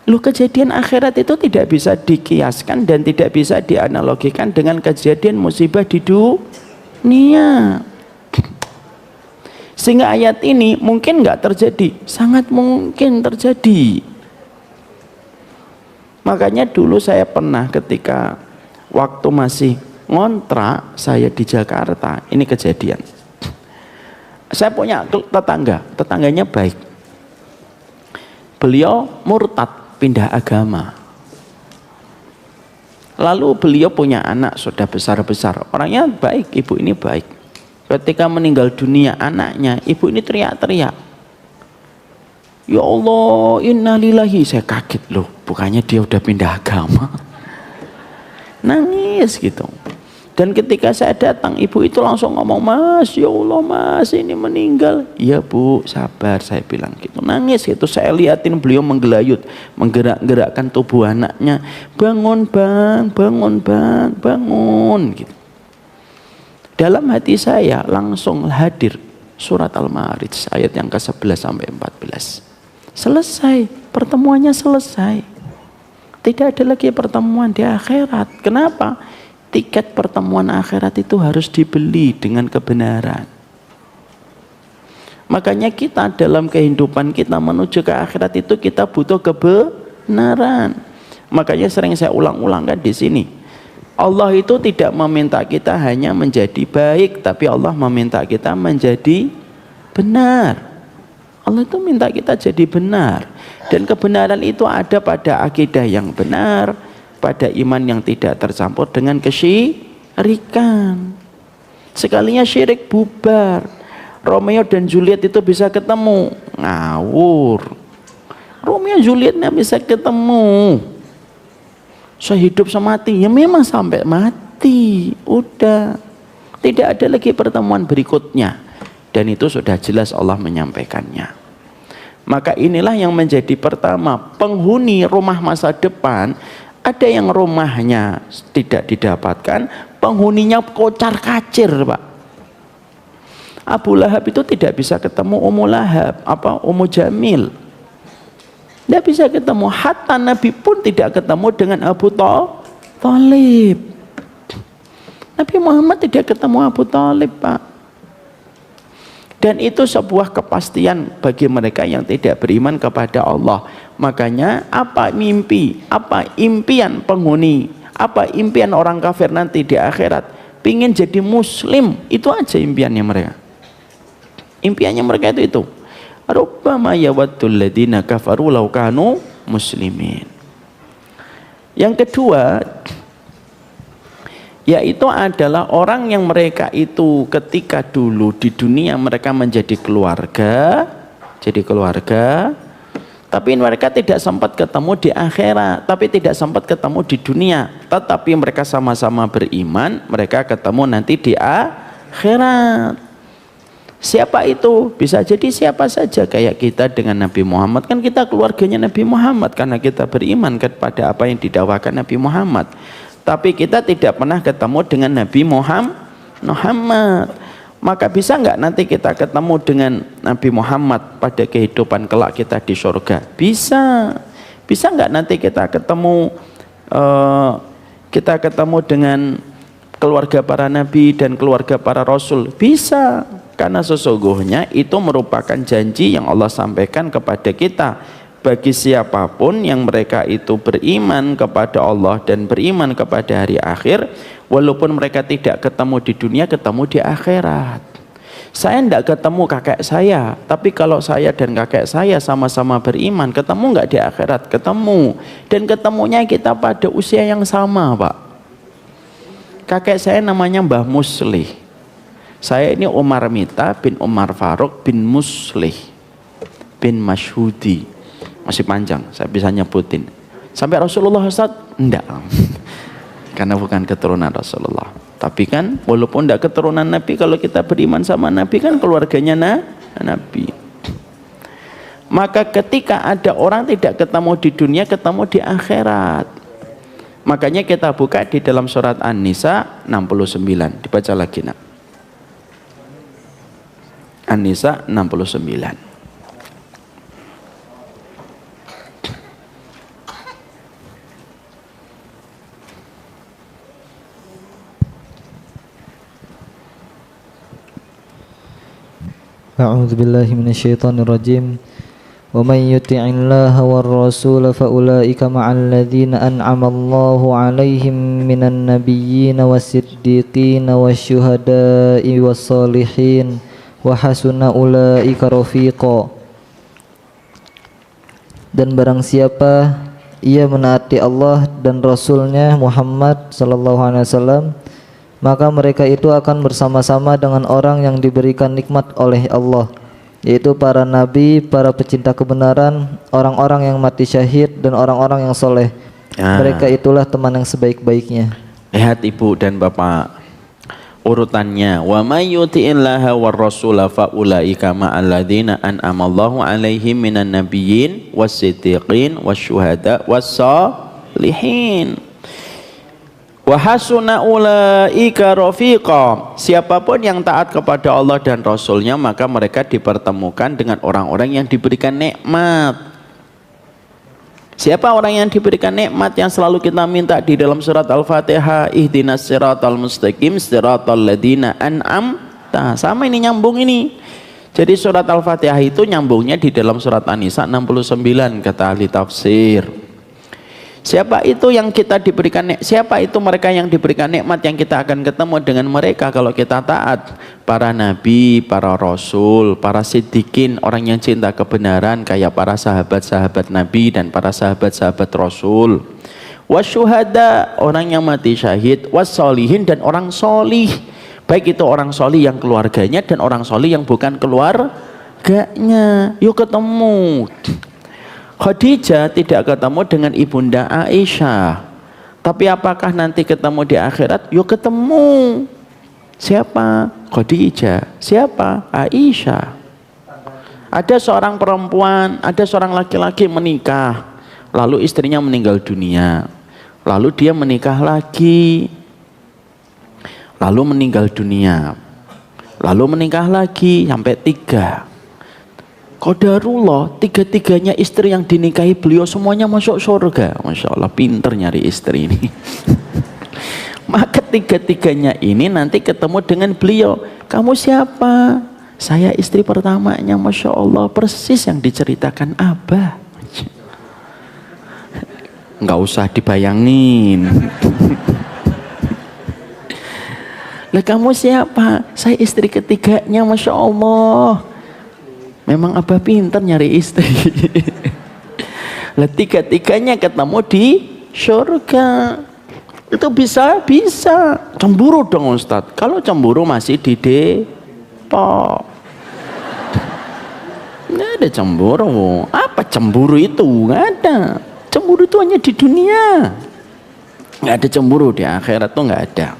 loh, kejadian akhirat itu tidak bisa dikiaskan dan tidak bisa dianalogikan dengan kejadian musibah di dunia. Sehingga ayat ini mungkin nggak terjadi, sangat mungkin terjadi. Makanya dulu saya pernah ketika waktu masih ngontrak saya di Jakarta, ini kejadian. Saya punya tetangganya baik. Beliau murtad, pindah agama. Lalu beliau punya anak sudah besar-besar. Orangnya baik, ibu ini baik. Ketika meninggal dunia anaknya, ibu ini teriak-teriak. Ya Allah, innalillahi. Saya kaget loh, bukannya dia udah pindah agama. Nangis gitu. Dan ketika saya datang, ibu itu langsung ngomong, "Mas, ya Allah Mas, ini meninggal." "Iya Bu, sabar," saya bilang gitu. Nangis gitu, saya liatin beliau menggelayut, menggerak-gerakkan tubuh anaknya. "Bangun Bang, bangun Bang, bangun," gitu. Dalam hati saya langsung hadir surat Al-Ma'arij ayat yang ke-11 sampai 14. Selesai, pertemuannya selesai. Tidak ada lagi pertemuan di akhirat. Kenapa? Tiket pertemuan akhirat itu harus dibeli dengan kebenaran. Makanya kita dalam kehidupan kita menuju ke akhirat itu kita butuh kebenaran. Makanya sering saya ulang-ulangkan di sini. Allah itu tidak meminta kita hanya menjadi baik, tapi Allah meminta kita menjadi benar. Allah itu minta kita jadi benar. Dan kebenaran itu ada pada akidah yang benar, pada iman yang tidak tercampur dengan kesyirikan. Sekalinya syirik bubar. Romeo dan Juliet itu bisa ketemu, ngawur. Romeo Julietnya bisa ketemu, sehidup semati, ya memang sampai mati, udah tidak ada lagi pertemuan berikutnya. Dan itu sudah jelas Allah menyampaikannya. Maka inilah yang menjadi pertama, penghuni rumah masa depan. Ada yang rumahnya tidak didapatkan, penghuninya kocar kacir, Pak. Abu Lahab itu tidak bisa ketemu Ummu Lahab, Ummu Jamil. Tidak bisa ketemu. Hatta Nabi pun tidak ketemu dengan Abu Thalib. Nabi Muhammad tidak ketemu Abu Thalib, Pak. Dan itu sebuah kepastian bagi mereka yang tidak beriman kepada Allah. Makanya apa mimpi, apa impian penghuni, apa impian orang kafir nanti di akhirat? Pingin jadi muslim, itu aja impiannya mereka. Impiannya mereka itu. Rubbama yawaddul ladzina kafaru law kanu muslimin. Yang kedua, yaitu adalah orang yang mereka itu ketika dulu di dunia mereka menjadi keluarga, tapi mereka tidak sempat ketemu di akhirat, tapi tidak sempat ketemu di dunia, tetapi mereka sama-sama beriman, mereka ketemu nanti di akhirat. Siapa itu? Bisa jadi siapa saja, kayak kita dengan Nabi Muhammad, kan kita keluarganya Nabi Muhammad karena kita beriman kepada apa yang didakwakan Nabi Muhammad. Tapi kita tidak pernah ketemu dengan Nabi Muhammad. Maka bisa nggak nanti kita ketemu dengan Nabi Muhammad pada kehidupan kelak kita di surga? Bisa. Bisa nggak nanti kita ketemu dengan keluarga para nabi dan keluarga para rasul? Bisa. Karena sesungguhnya itu merupakan janji yang Allah sampaikan kepada kita. Bagi siapapun yang mereka itu beriman kepada Allah dan beriman kepada hari akhir, walaupun mereka tidak ketemu di dunia, ketemu di akhirat. Saya tidak ketemu kakek saya, tapi kalau saya dan kakek saya sama-sama beriman, ketemu nggak di akhirat? Ketemu. Dan ketemunya kita pada usia yang sama, Pak. Kakek saya namanya Mbah Muslih. Saya ini Umar Mita bin Umar Faruk bin Muslih bin Masyhudi. Masih panjang, saya bisa nyebutin. Sampai Rasulullah Ustaz? Enggak. Karena bukan keturunan Rasulullah. Tapi kan walaupun enggak keturunan Nabi, kalau kita beriman sama Nabi kan keluarganya Nabi. Maka ketika ada orang tidak ketemu di dunia, ketemu di akhirat. Makanya kita buka di dalam surat An-Nisa 69. Dibaca lagi, Nak. An-Nisa 69. A'udzu billahi minasyaitonir rajim. Wa may yuti'illah war rasul fa ulaika ma'al ladzina an'ama Allahu 'alaihim minan nabiyyin was-siddiqin wasyuhada'i was-solihin wa hasuna ulaika rafiqa. Dan barang siapa ia menaati Allah dan Rasulnya Muhammad sallallahu alaihi wasallam, maka mereka itu akan bersama-sama dengan orang yang diberikan nikmat oleh Allah, yaitu para nabi, para pecinta kebenaran, orang-orang yang mati syahid, dan orang-orang yang soleh. Mereka itulah teman yang sebaik-baiknya. Lihat Ibu dan Bapak, urutannya, wa may yuti'illaha war rasula fa ulaika ma'al ladzina an'ama Allahu 'alaihim minan nabiyyin was-siddiqin wasyuhada was-shalihin wa hasuna ulaika rafiqa. Siapapun yang taat kepada Allah dan Rasulnya, maka mereka dipertemukan dengan orang-orang yang diberikan nikmat. Siapa orang yang diberikan nikmat yang selalu kita minta di dalam surat Al-Fatihah, ihdinas siratal mustaqim siratal ladzina an'amta. Sama ini, nyambung ini. Jadi surat Al-Fatihah itu nyambungnya di dalam surat An-Nisa 69 kata ahli tafsir. Siapa itu yang kita diberikan, siapa itu mereka yang diberikan nikmat yang kita akan ketemu dengan mereka kalau kita taat? Para nabi, para rasul, para siddiqin, orang yang cinta kebenaran kayak para sahabat-sahabat nabi dan para sahabat-sahabat rasul. Wasyuhada, orang yang mati syahid, wassolihin, dan orang solih. Baik itu orang solih yang keluarganya dan orang solih yang bukan keluarganya. Yuk ketemu. Khadijah tidak ketemu dengan ibunda Aisyah, tapi apakah nanti ketemu di akhirat? Yuk ketemu. Siapa? Khadijah. Siapa? Aisyah. Ada seorang perempuan, ada seorang laki-laki menikah, lalu istrinya meninggal dunia, lalu dia menikah lagi, lalu meninggal dunia, lalu menikah lagi sampai 3. Qadarullah, 3-tiganya istri yang dinikahi beliau semuanya masuk surga. Masya Allah, pinter nyari istri ini. Maka 3-tiganya ini nanti ketemu dengan beliau. Kamu siapa? Saya istri pertamanya. Masya Allah, persis yang diceritakan Abah. Nggak usah dibayangin. Lah kamu siapa? Saya istri ketiganya. Masya Allah. Memang Abah pintar nyari istri. Lah 3-tiganya ketemu di surga. Itu bisa cemburu dong Ustadz. Kalau cemburu masih di Depok. Nggak ada cemburu. Apa cemburu itu? Nggak ada. Cemburu itu hanya di dunia. Nggak ada cemburu di akhirat tuh nggak ada.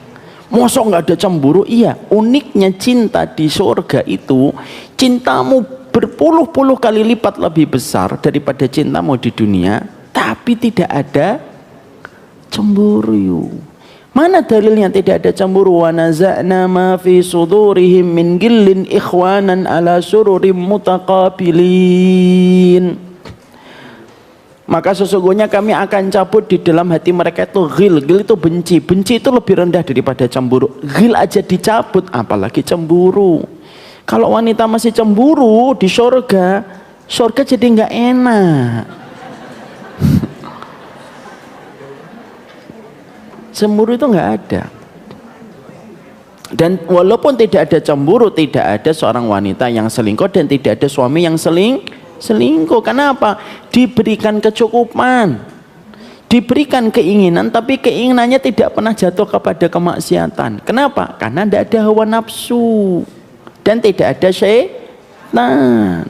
Masa nggak ada cemburu? Iya. Uniknya cinta di surga itu, cintamu berpuluh-puluh kali lipat lebih besar daripada cintamu di dunia, tapi tidak ada cemburu. Mana dalilnya tidak ada cemburu? Wa naza'na ma fi sudurihim min gillin ikhwanan ala sururim mutaqabilin. Maka sesungguhnya kami akan cabut di dalam hati mereka itu ghil. Ghil itu benci. Benci itu lebih rendah daripada cemburu. Ghil aja dicabut, apalagi cemburu. Kalau wanita masih cemburu di surga, surga jadi nggak enak. Cemburu itu nggak ada. Dan walaupun tidak ada cemburu, tidak ada seorang wanita yang selingkuh dan tidak ada suami yang selingkuh. Kenapa? Diberikan kecukupan, diberikan keinginan, tapi keinginannya tidak pernah jatuh kepada kemaksiatan. Kenapa? Karena tidak ada hawa nafsu dan tidak ada syaitan.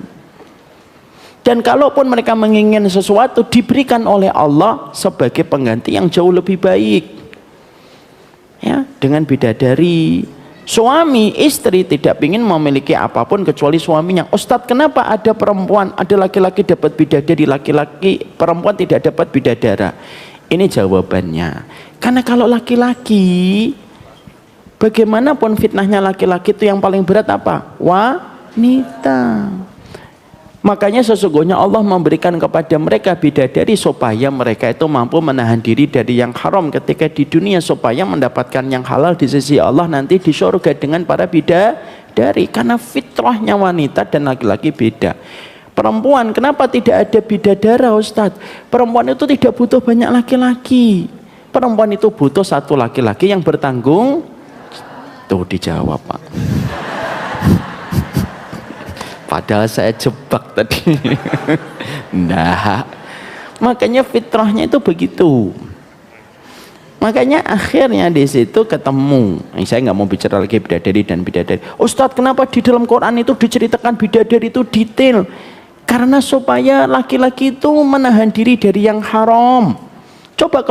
Dan kalaupun mereka menginginkan sesuatu, diberikan oleh Allah sebagai pengganti yang jauh lebih baik. Ya, dengan bidadari. Suami istri tidak ingin memiliki apapun kecuali suaminya. Ustadz, kenapa ada perempuan, ada laki-laki dapat bidadari, laki-laki perempuan tidak dapat bidadara? Ini jawabannya. Karena kalau laki-laki, bagaimanapun fitnahnya laki-laki itu yang paling berat apa? Wanita. Makanya sesungguhnya Allah memberikan kepada mereka bidadari supaya mereka itu mampu menahan diri dari yang haram ketika di dunia, supaya mendapatkan yang halal di sisi Allah nanti di surga dengan para bidadari. Karena fitrahnya wanita dan laki-laki beda. Perempuan, kenapa tidak ada bidadara Ustadz? Perempuan itu tidak butuh banyak laki-laki. Perempuan itu butuh satu laki-laki yang bertanggung. Tuh dijawab Pak. Padahal saya jebak tadi. Nah, makanya fitrahnya itu begitu. Makanya akhirnya di situ ketemu. Saya nggak mau bicara lagi bidadari dan bidadari. Ustadz, kenapa di dalam Quran itu diceritakan bidadari itu detail? Karena supaya laki-laki itu menahan diri dari yang haram. Coba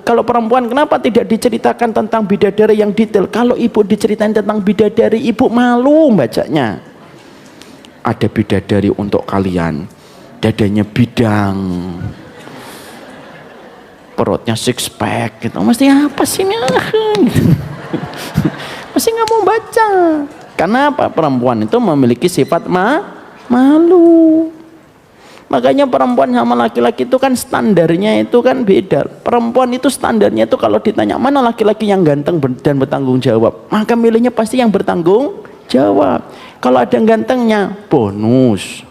kalau perempuan kenapa tidak diceritakan tentang bidadari yang detail? Kalau ibu diceritain tentang bidadari, ibu malu bacanya. Ada bidadari untuk kalian, dadanya bidang, perutnya six pack gitu. Mesti apa sih ini? Mesti nggak mau baca. Karena apa? Perempuan itu memiliki sifat malu. Makanya perempuan sama laki-laki itu kan standarnya itu kan beda. Perempuan itu standarnya itu kalau ditanya mana laki-laki yang ganteng dan bertanggung jawab, maka milihnya pasti yang bertanggung jawab. Kalau ada yang gantengnya bonus.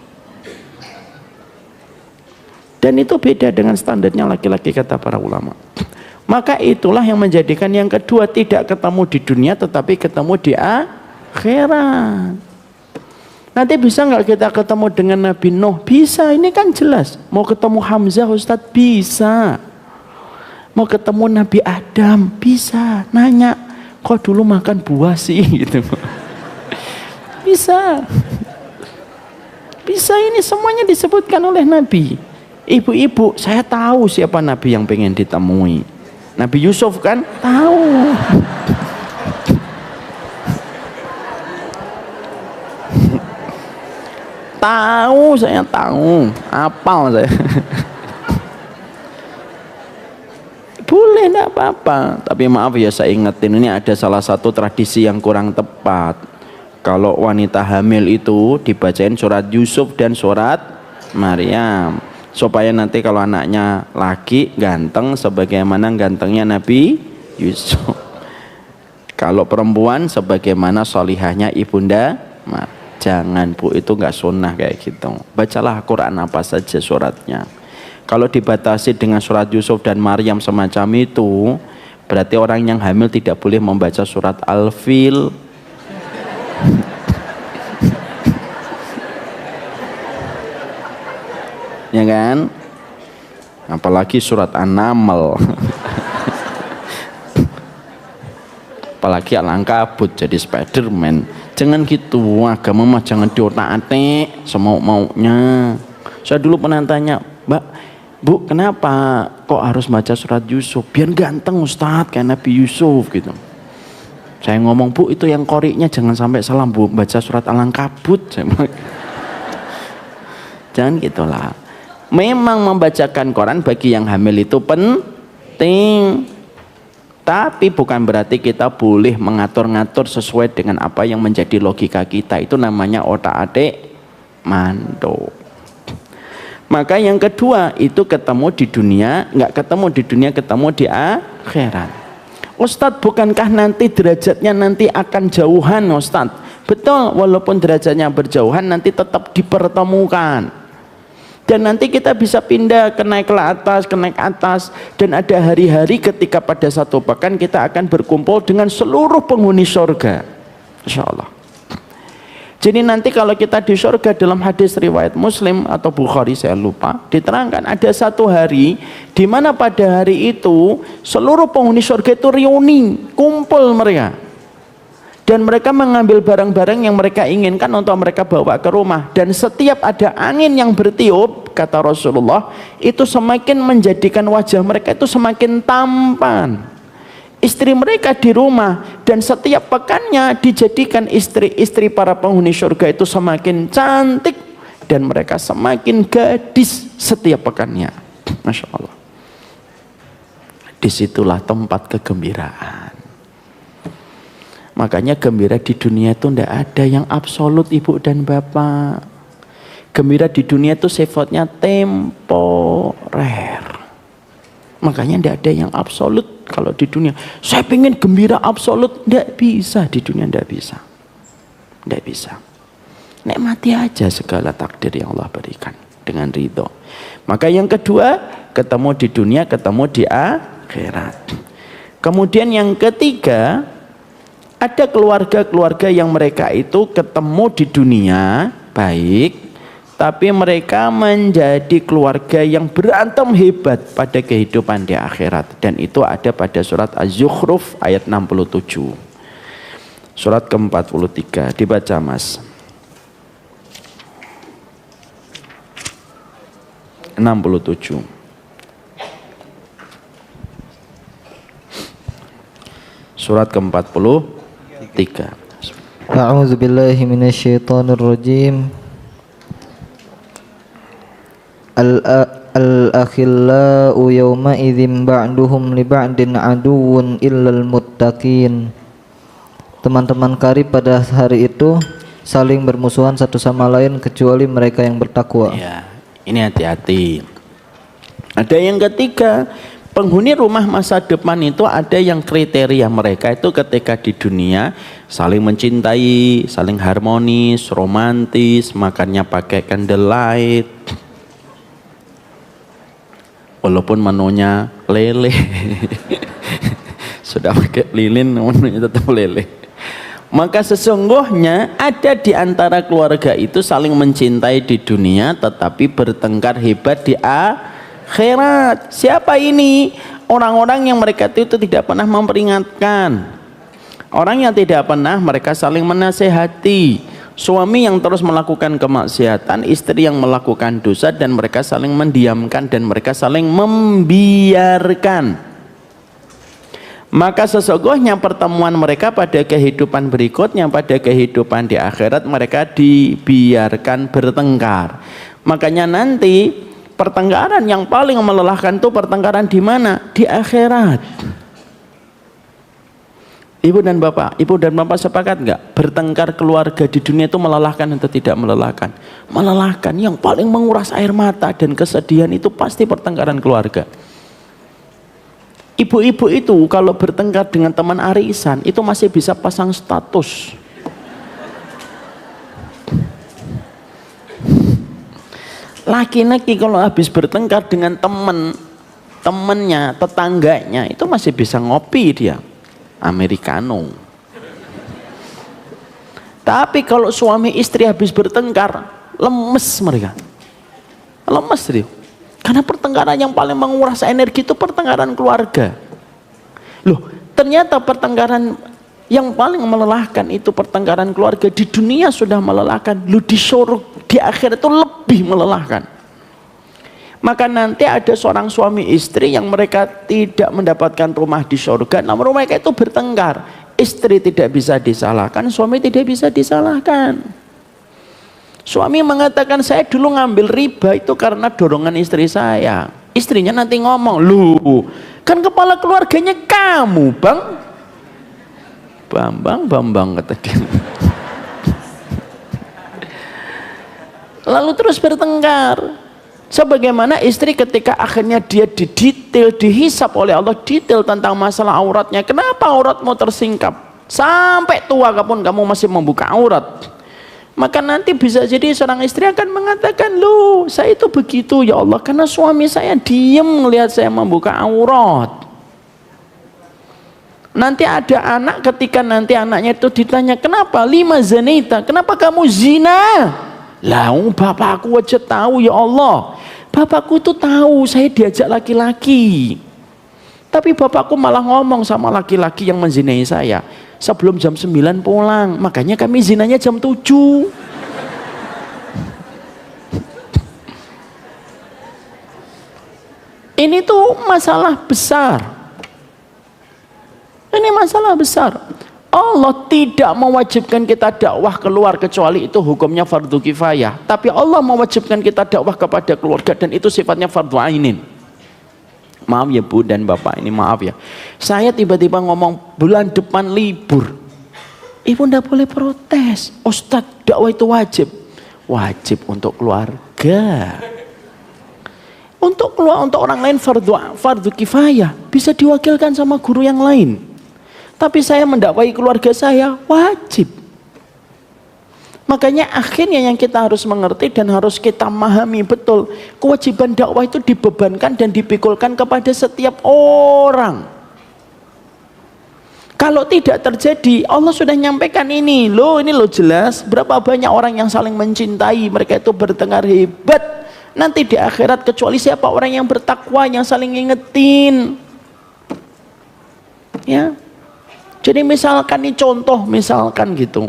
Dan itu beda dengan standarnya laki-laki kata para ulama. Maka itulah yang menjadikan yang kedua tidak ketemu di dunia tetapi ketemu di akhirat. Nanti bisa nggak kita ketemu dengan Nabi Nuh? Bisa, ini kan jelas. Mau ketemu Hamzah Ustadz? Bisa. Mau ketemu Nabi Adam? Bisa. Nanya, kok dulu makan buah sih? Gitu. Bisa. Bisa, ini semuanya disebutkan oleh Nabi. Ibu-ibu, saya tahu siapa Nabi yang pengen ditemui. Nabi Yusuf kan? Tahu. Tahu, saya tahu, apal saya. Boleh, enggak apa-apa. Tapi maaf ya, saya ingetin, ini ada salah satu tradisi yang kurang tepat. Kalau wanita hamil itu dibacain surat Yusuf dan surat Maryam, supaya nanti kalau anaknya laki ganteng sebagaimana gantengnya Nabi Yusuf. Kalau perempuan sebagaimana solihahnya ibunda Maryam. Jangan bu, itu nggak sunnah kayak gitu. Bacalah Quran apa saja suratnya. Kalau dibatasi dengan surat Yusuf dan Maryam semacam itu, berarti orang yang hamil tidak boleh membaca surat Al-Fil. Ya kan? Apalagi surat An-Naml. Apalagi Al-Ankabut jadi Spiderman. Jangan gitu, agama mah jangan diotak-atik semau-maunya. Saya dulu pernah tanya, Mbak, Bu, kenapa kok harus baca surat Yusuf? Biar ganteng Ustadz kayak Nabi Yusuf gitu. Saya ngomong, Bu, itu yang koriknya jangan sampai salah, Bu, baca surat Al-Ankabut. Jangan gitulah. Memang membacakan Quran bagi yang hamil itu penting. Tapi bukan berarti kita boleh mengatur-ngatur sesuai dengan apa yang menjadi logika kita. Itu namanya otak-atik manto. Maka yang kedua itu ketemu di dunia, nggak ketemu di dunia, ketemu di akhirat. Ustadz, bukankah nanti derajatnya nanti akan jauhan Ustadz? Betul, walaupun derajatnya berjauhan nanti tetap dipertemukan. Dan nanti kita bisa pindah ke naik atas, dan ada hari-hari ketika pada satu pekan kita akan berkumpul dengan seluruh penghuni surga, insya Allah. Jadi nanti kalau kita di surga, dalam hadis riwayat Muslim atau Bukhari saya lupa, diterangkan ada satu hari di mana pada hari itu seluruh penghuni surga itu reuni, kumpul mereka. Dan mereka mengambil barang-barang yang mereka inginkan untuk mereka bawa ke rumah. Dan setiap ada angin yang bertiup, kata Rasulullah, itu semakin menjadikan wajah mereka itu semakin tampan. Istri mereka di rumah, dan setiap pekannya dijadikan istri-istri para penghuni surga itu semakin cantik. Dan mereka semakin gadis setiap pekannya. Masya Allah. Disitulah tempat kegembiraan. Makanya gembira di dunia itu tidak ada yang absolut, ibu dan bapak. Gembira di dunia itu sifatnya temporer. Makanya tidak ada yang absolut kalau di dunia. Saya pengen gembira absolut, tidak bisa di dunia, tidak bisa. Tidak bisa. Nikmati aja segala takdir yang Allah berikan dengan ridho. Maka yang kedua, ketemu di dunia, ketemu di akhirat. Kemudian yang ketiga, ada keluarga-keluarga yang mereka itu ketemu di dunia baik, tapi mereka menjadi keluarga yang berantem hebat pada kehidupan di akhirat. Dan itu ada pada surat Az-Zukhruf ayat 67. Surat ke-43, dibaca Mas. 67. surat ke-43. A'udzu billahi minasyaitonir rajim. Al-akhillau yawma idzin ba'duhum li ba'din aduwwun illal muttaqin. Teman-teman karib pada hari itu saling bermusuhan satu sama lain kecuali mereka yang bertakwa. Ya, ini hati-hati. Ada yang ketiga, penghuni rumah masa depan itu ada yang kriteria mereka itu ketika di dunia saling mencintai, saling harmonis, romantis, makannya pakai candlelight. Walaupun menunya lele. Sudah pakai lilin menunya tetap lele. Maka sesungguhnya ada di antara keluarga itu saling mencintai di dunia tetapi bertengkar hebat di akhirat. Siapa ini? Orang-orang yang mereka itu tidak pernah memperingatkan. Orang yang tidak pernah mereka saling menasehati. Suami yang terus melakukan kemaksiatan, istri yang melakukan dosa, dan mereka saling mendiamkan dan mereka saling membiarkan. Maka sesungguhnya pertemuan mereka pada kehidupan berikutnya, pada kehidupan di akhirat, mereka dibiarkan bertengkar. Makanya nanti pertengkaran yang paling melelahkan itu pertengkaran di mana? Di akhirat. Ibu dan bapak sepakat nggak? Bertengkar keluarga di dunia itu melelahkan atau tidak melelahkan? Melelahkan. Yang paling menguras air mata dan kesedihan itu pasti pertengkaran keluarga. Ibu-ibu itu kalau bertengkar dengan teman arisan itu masih bisa pasang status. Laki-laki kalau habis bertengkar dengan temannya, tetangganya itu masih bisa ngopi dia. Americano. Tapi kalau suami istri habis bertengkar, lemes mereka. Lemes dia. Karena pertengkaran yang paling menguras energi itu pertengkaran keluarga. Loh, ternyata pertengkaran yang paling melelahkan itu pertengkaran keluarga di dunia sudah melelahkan. Loh, di surga, di akhirat itu lebih melelahkan. Maka nanti ada seorang suami istri yang mereka tidak mendapatkan rumah di surga, namun mereka itu bertengkar. Istri tidak bisa disalahkan, suami tidak bisa disalahkan. Suami mengatakan, saya dulu ngambil riba itu karena dorongan istri saya. Istrinya nanti ngomong, lu kan kepala keluarganya kamu, Bang. Bambang kata dia. Lalu terus bertengkar. Sebagaimana istri ketika akhirnya dia didetail, dihisap oleh Allah detail tentang masalah auratnya. Kenapa auratmu tersingkap? Sampai tua pun kamu masih membuka aurat. Maka nanti bisa jadi seorang istri akan mengatakan, loh saya itu begitu ya Allah karena suami saya diem melihat saya membuka aurat. Nanti ada anak ketika nanti anaknya itu ditanya, kenapa? Lima zanita, kenapa kamu zina? Lah bapakku aja tahu ya Allah. Bapakku itu tahu saya diajak laki-laki. Tapi bapakku malah ngomong sama laki-laki yang menzinai saya, sebelum jam 9 pulang. Makanya kami zinanya jam 7. Ini tuh masalah besar. Ini masalah besar. Allah tidak mewajibkan kita dakwah keluar kecuali itu hukumnya fardu kifayah. Tapi Allah mewajibkan kita dakwah kepada keluarga dan itu sifatnya fardu ainin. Maaf ya Bu dan Bapak, ini maaf ya. Saya tiba-tiba ngomong bulan depan libur. Ibu ndak boleh protes. Ustadz, dakwah itu wajib. Wajib untuk keluarga. Untuk orang lain fardu kifayah, bisa diwakilkan sama guru yang lain. Tapi saya mendakwai keluarga saya wajib. Makanya akhirnya yang kita harus mengerti dan harus kita memahami betul, kewajiban dakwah itu dibebankan dan dipikulkan kepada setiap orang. Kalau tidak terjadi, Allah sudah nyampaikan ini loh jelas berapa banyak orang yang saling mencintai, mereka itu bertengkar hebat. Nanti di akhirat kecuali siapa orang yang bertakwa yang saling ngingetin. Ya. Jadi misalkan gitu.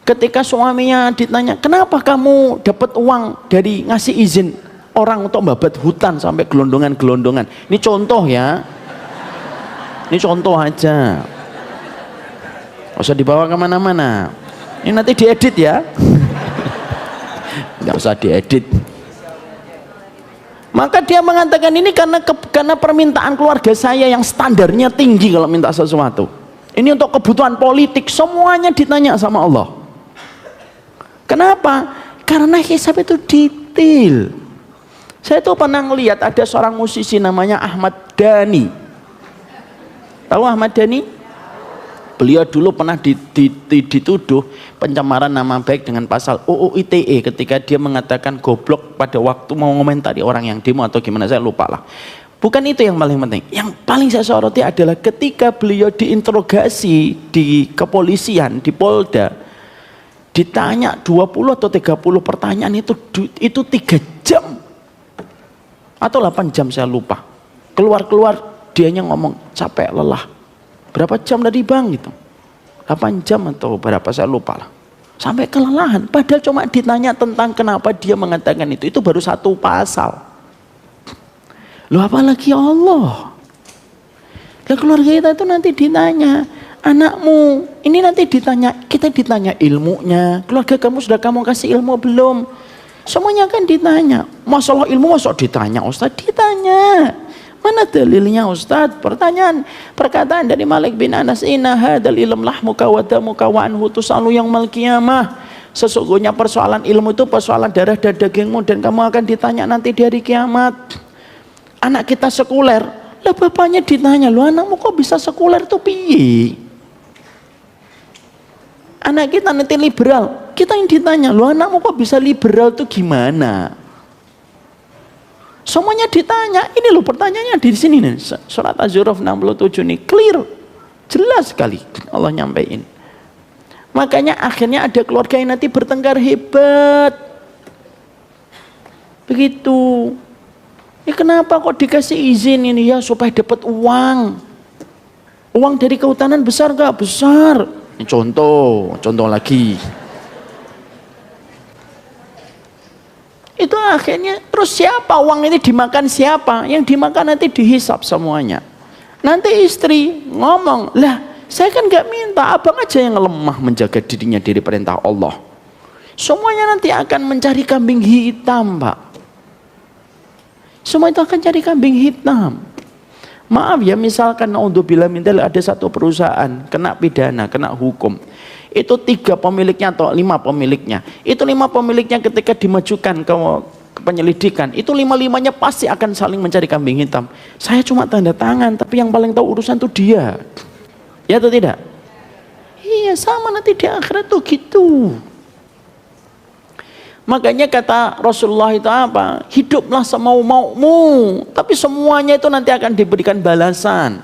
Ketika suaminya ditanya, kenapa kamu dapat uang dari ngasih izin orang untuk membabat hutan sampai gelondongan-gelondongan. Ini contoh ya. Ini contoh aja. Nggak usah dibawa kemana-mana. Ini nanti diedit ya. Nggak usah diedit. Maka dia mengatakan ini karena permintaan keluarga saya yang standarnya tinggi kalau minta sesuatu. Ini untuk kebutuhan politik, semuanya ditanya sama Allah. Kenapa? Karena hisab itu detail. Saya tuh pernah ngelihat ada seorang musisi namanya Ahmad Dhani. Tahu Ahmad Dhani? Beliau dulu pernah dituduh pencemaran nama baik dengan pasal UU ITE ketika dia mengatakan goblok pada waktu mau ngomentari orang yang demo atau gimana, saya lupa lah. Bukan itu yang paling penting. Yang paling saya soroti adalah ketika beliau diinterogasi di kepolisian, di Polda, ditanya 20 atau 30 pertanyaan itu 3 jam atau 8 jam saya lupa. Keluar dianya ngomong capek, lelah. Berapa jam tadi bang gitu? 8 jam atau berapa saya lupa lah. Sampai kelelahan. Padahal cuma ditanya tentang kenapa dia mengatakan itu baru 1 pasal. Loh apalagi Allah. Lah keluarga kita itu nanti ditanya, anakmu ini nanti ditanya, kita ditanya ilmunya. Keluarga kamu sudah kamu kasih ilmu belum? Semuanya kan ditanya. Masalah ilmu masa ditanya Ustaz? Ditanya. Mana dalilnya Ustaz? Perkataan dari Malik bin Anas, inna hadzal ilm lahmuka wa damuka wa anhu tusalu yaumil qiyamah. Sesungguhnya persoalan ilmu itu persoalan darah dan dagingmu dan kamu akan ditanya nanti di hari kiamat. Anak kita sekuler, lah bapaknya ditanya, lu anakmu kok bisa sekuler tuh piye? Anak kita nanti liberal, kita yang ditanya, lu anakmu kok bisa liberal tuh gimana? Semuanya ditanya. Ini loh pertanyaannya di sini nih. Surat Az-Zukhruf 67 nih clear, jelas sekali Allah nyampein. Makanya akhirnya ada keluarga yang nanti bertengkar hebat. Begitu. Ya kenapa kok dikasih izin ini ya supaya dapat uang? Uang dari kehutanan besar gak? Besar. Ini contoh lagi. Itu akhirnya terus siapa uang ini dimakan siapa? Yang dimakan nanti dihisap semuanya. Nanti istri ngomong, lah saya kan gak minta, abang aja yang lemah menjaga dirinya dari perintah Allah. Semuanya nanti akan mencari kambing hitam, Pak. Semua itu akan cari kambing hitam. Maaf ya, misalkan naudzubillah min dzalik ada satu perusahaan kena pidana, kena hukum. Itu 3 pemiliknya atau 5 pemiliknya. Itu 5 pemiliknya ketika dimajukan ke penyelidikan, itu 5-5-nya pasti akan saling mencari kambing hitam. Saya cuma tanda tangan, tapi yang paling tahu urusan itu dia. Ya atau tidak? Iya, sama nanti di akhirat tuh gitu. Makanya kata Rasulullah itu apa? Hiduplah semau-maumu, tapi semuanya itu nanti akan diberikan balasan.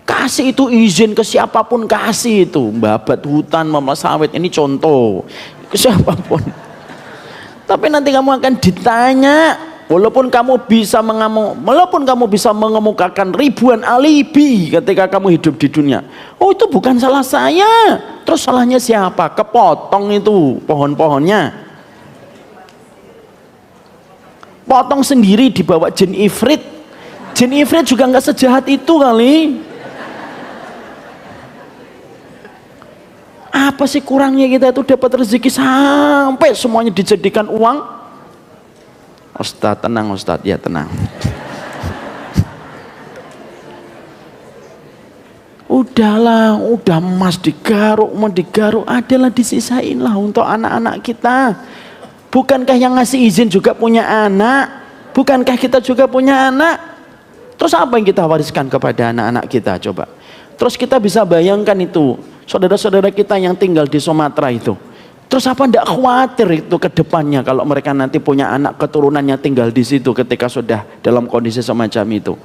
Kasih itu izin ke siapapun, kasih itu. Babat hutan, mama sawit, ini contoh. Ke siapapun. Tapi nanti kamu akan ditanya, walaupun kamu bisa mengemukakan ribuan alibi ketika kamu hidup di dunia. Oh itu bukan salah saya. Terus salahnya siapa? Kepotong itu pohon-pohonnya. Potong sendiri dibawa jin ifrit. Jin ifrit juga nggak sejahat itu kali. Apa sih kurangnya kita itu dapat rezeki sampai semuanya dijadikan uang? Ustadz tenang, Ustadz ya tenang. Udahlah, udah emas digaruk, mau digaruk, adalah disisain lah untuk anak-anak kita. Bukankah yang ngasih izin juga punya anak? Bukankah kita juga punya anak? Terus apa yang kita wariskan kepada anak-anak kita coba? Terus kita bisa bayangkan itu, saudara-saudara kita yang tinggal di Sumatera itu. Terus apa ndak khawatir itu ke depannya kalau mereka nanti punya anak keturunannya tinggal di situ ketika sudah dalam kondisi semacam itu.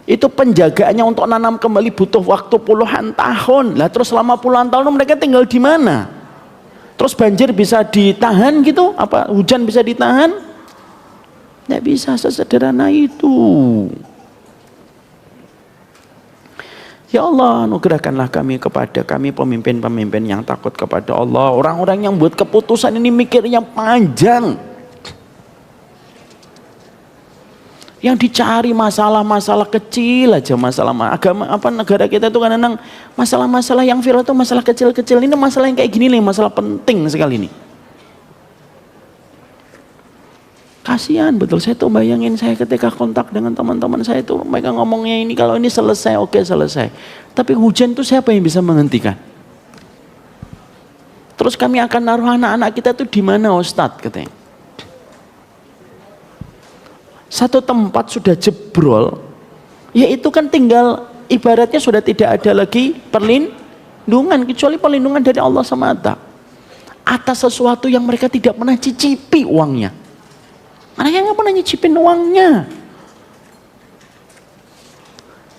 Itu penjagaannya untuk nanam kembali butuh waktu puluhan tahun. Lah terus selama puluhan tahun mereka tinggal di mana? Terus banjir bisa ditahan gitu? Apa hujan bisa ditahan? Nggak bisa sesederhana itu. Ya Allah, anugerahkanlah kami kepada kami pemimpin-pemimpin yang takut kepada Allah. Orang-orang yang buat keputusan ini mikir yang panjang. Yang dicari masalah-masalah kecil aja, masalah agama apa negara kita itu kadang masalah-masalah yang viral itu masalah kecil-kecil. Ini masalah yang kayak gini nih, masalah penting sekali nih. Kasihan betul, saya tuh bayangin saya ketika kontak dengan teman-teman saya itu mereka ngomongnya ini kalau ini selesai, oke selesai. Tapi hujan itu siapa yang bisa menghentikan? Terus kami akan naruh anak-anak kita tuh di mana Ustadz katanya. Satu tempat sudah jebrol, ya itu kan tinggal ibaratnya sudah tidak ada lagi perlindungan kecuali perlindungan dari Allah semata atas sesuatu yang mereka tidak pernah cicipi uangnya. Mereka nggak pernah nyicipin uangnya.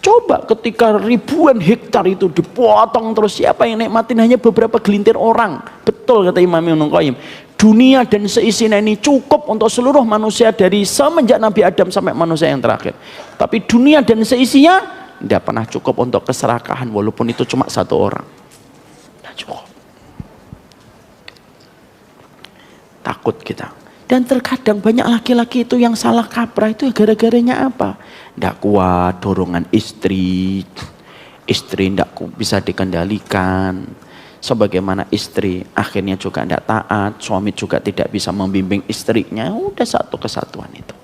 Coba ketika ribuan hektar itu dipotong terus siapa yang nikmatin hanya beberapa gelintir orang. Betul kata Imam Ibnu Qayyim. Dunia dan seisinya ini cukup untuk seluruh manusia dari semenjak Nabi Adam sampai manusia yang terakhir. Tapi dunia dan seisinya tidak pernah cukup untuk keserakahan walaupun itu cuma satu orang. Tidak cukup. Takut kita. Dan terkadang banyak laki-laki itu yang salah kaprah itu gara-garanya apa? Tidak kuat dorongan istri tidak bisa dikendalikan. Sebagaimana istri akhirnya juga tidak taat, suami juga tidak bisa membimbing istrinya. Udah satu kesatuan itu.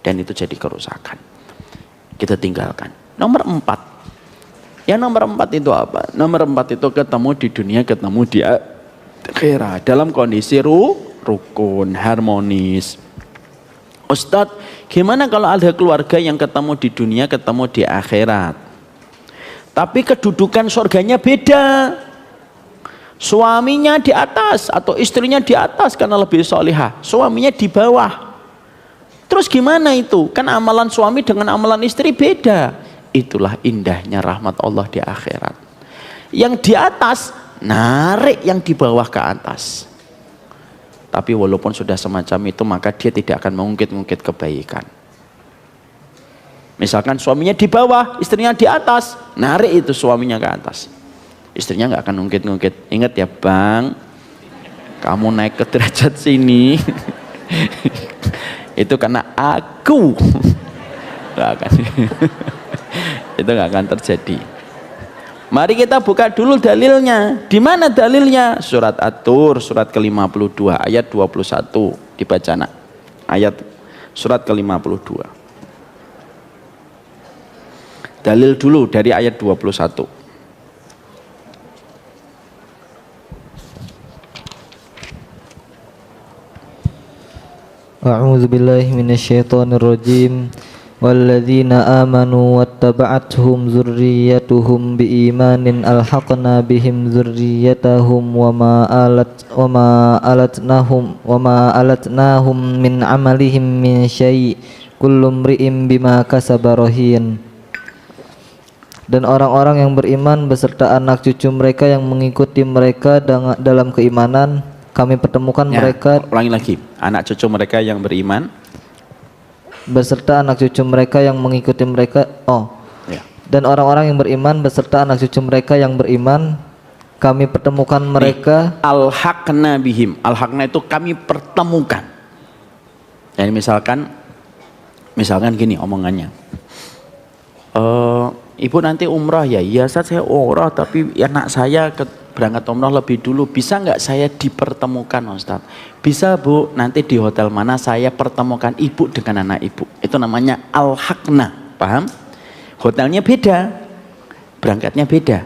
Dan itu jadi kerusakan. Kita tinggalkan. Nomor 4. Yang nomor 4 itu apa? Nomor 4 itu ketemu di dunia, ketemu di akhirat. Dalam kondisi rukun, harmonis. Ustadz, gimana kalau ada keluarga yang ketemu di dunia, ketemu di akhirat? Tapi kedudukan surganya beda. Suaminya di atas atau istrinya di atas karena lebih solihah. Suaminya di bawah. Terus gimana itu? Kan amalan suami dengan amalan istri beda. Itulah indahnya rahmat Allah di akhirat. Yang di atas narik yang di bawah ke atas. Tapi walaupun sudah semacam itu maka dia tidak akan mengungkit-ungkit kebaikan. Misalkan suaminya di bawah, istrinya di atas, narik itu suaminya ke atas. Istrinya nggak akan ngungkit-ngungkit. Ingat ya bang, kamu naik ke derajat sini itu karena aku. Nggak akan. Itu nggak akan terjadi. Mari kita buka dulu dalilnya. Di mana dalilnya? Surat At-Tur, surat ke-52, ayat 21. Dibaca nak. Ayat surat ke-52. Dalil dulu dari ayat 21. A'udzu billahi minasyaitonir rajim. Walladzina amanu wattaba'athum dzurriyyatuhum biimanin alhaqna bihim dzurriyyatahum wama alatnahum min amalihim min syai' kullu imri'in bima kasaba rahin. Dan orang-orang yang beriman beserta anak cucu mereka yang mengikuti mereka dalam keimanan, kami pertemukan mereka. Ulangi lagi, anak cucu mereka yang beriman beserta anak cucu mereka yang mengikuti mereka. Dan orang-orang yang beriman beserta anak cucu mereka yang beriman, kami pertemukan mereka. Alhaqna bihim. Alhaqna itu kami pertemukan. Jadi misalkan gini omongannya. Ibu nanti umrah ya? Iya saya umrah tapi anak saya berangkat umrah lebih dulu. Bisa nggak saya dipertemukan Ustaz? Bisa Bu, nanti di hotel mana saya pertemukan ibu dengan anak ibu. Itu namanya al-haqna, paham? Hotelnya beda, berangkatnya beda.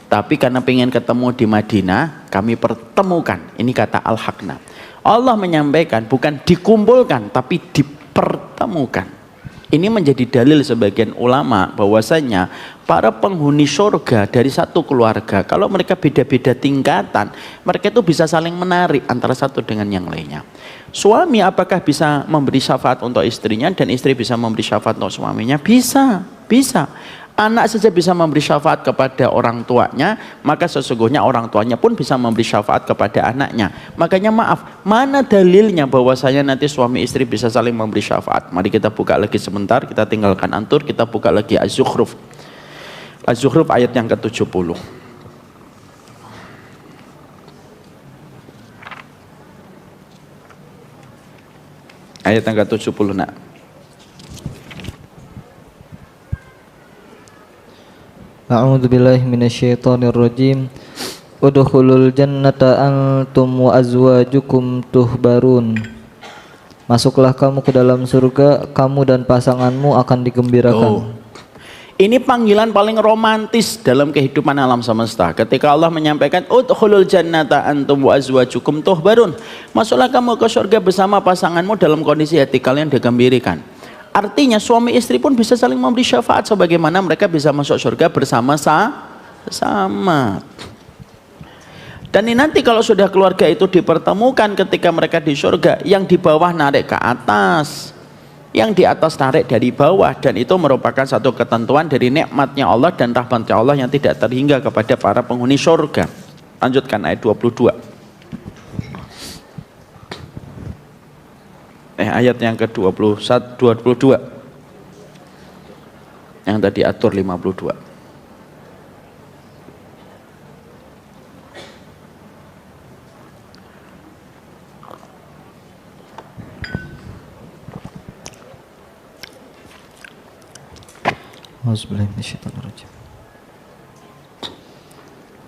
Tapi karena pengen ketemu di Madinah, kami pertemukan. Ini kata al-haqna. Allah menyampaikan bukan dikumpulkan, tapi dipertemukan. Ini menjadi dalil sebagian ulama bahwasanya para penghuni surga dari satu keluarga, kalau mereka beda-beda tingkatan, mereka itu bisa saling menarik antara satu dengan yang lainnya. Suami apakah bisa memberi syafaat untuk istrinya dan istri bisa memberi syafaat untuk suaminya? Bisa. Anak saja bisa memberi syafaat kepada orang tuanya, maka sesungguhnya orang tuanya pun bisa memberi syafaat kepada anaknya. Makanya maaf, mana dalilnya bahwasanya nanti suami istri bisa saling memberi syafaat? Mari kita buka lagi sebentar, kita tinggalkan Antur, kita buka lagi Az-Zukhruf. Az-Zukhruf ayat yang ke-70. Ayat yang ke-70 nak. A'udzubillahi minasyaitonirrajim. Udkhulul jannata antum wa azwajukum tuhbarun. Masuklah kamu ke dalam surga, kamu dan pasanganmu akan digembirakan. Ini panggilan paling romantis dalam kehidupan alam semesta. Ketika Allah menyampaikan udkhulul jannata antum wa azwajukum tuhbarun. Masuklah kamu ke surga bersama pasanganmu dalam kondisi hati kalian digembirakan. Artinya suami istri pun bisa saling memberi syafaat sebagaimana mereka bisa masuk surga bersama-sama. Dan ini nanti kalau sudah keluarga itu dipertemukan ketika mereka di surga, yang di bawah narik ke atas, yang di atas tarik dari bawah, dan itu merupakan satu ketentuan dari nikmatnya Allah dan rahmatnya Allah yang tidak terhingga kepada para penghuni surga. Lanjutkan ayat 22. Ayat yang ke-21, 22. Yang tadi atur 52.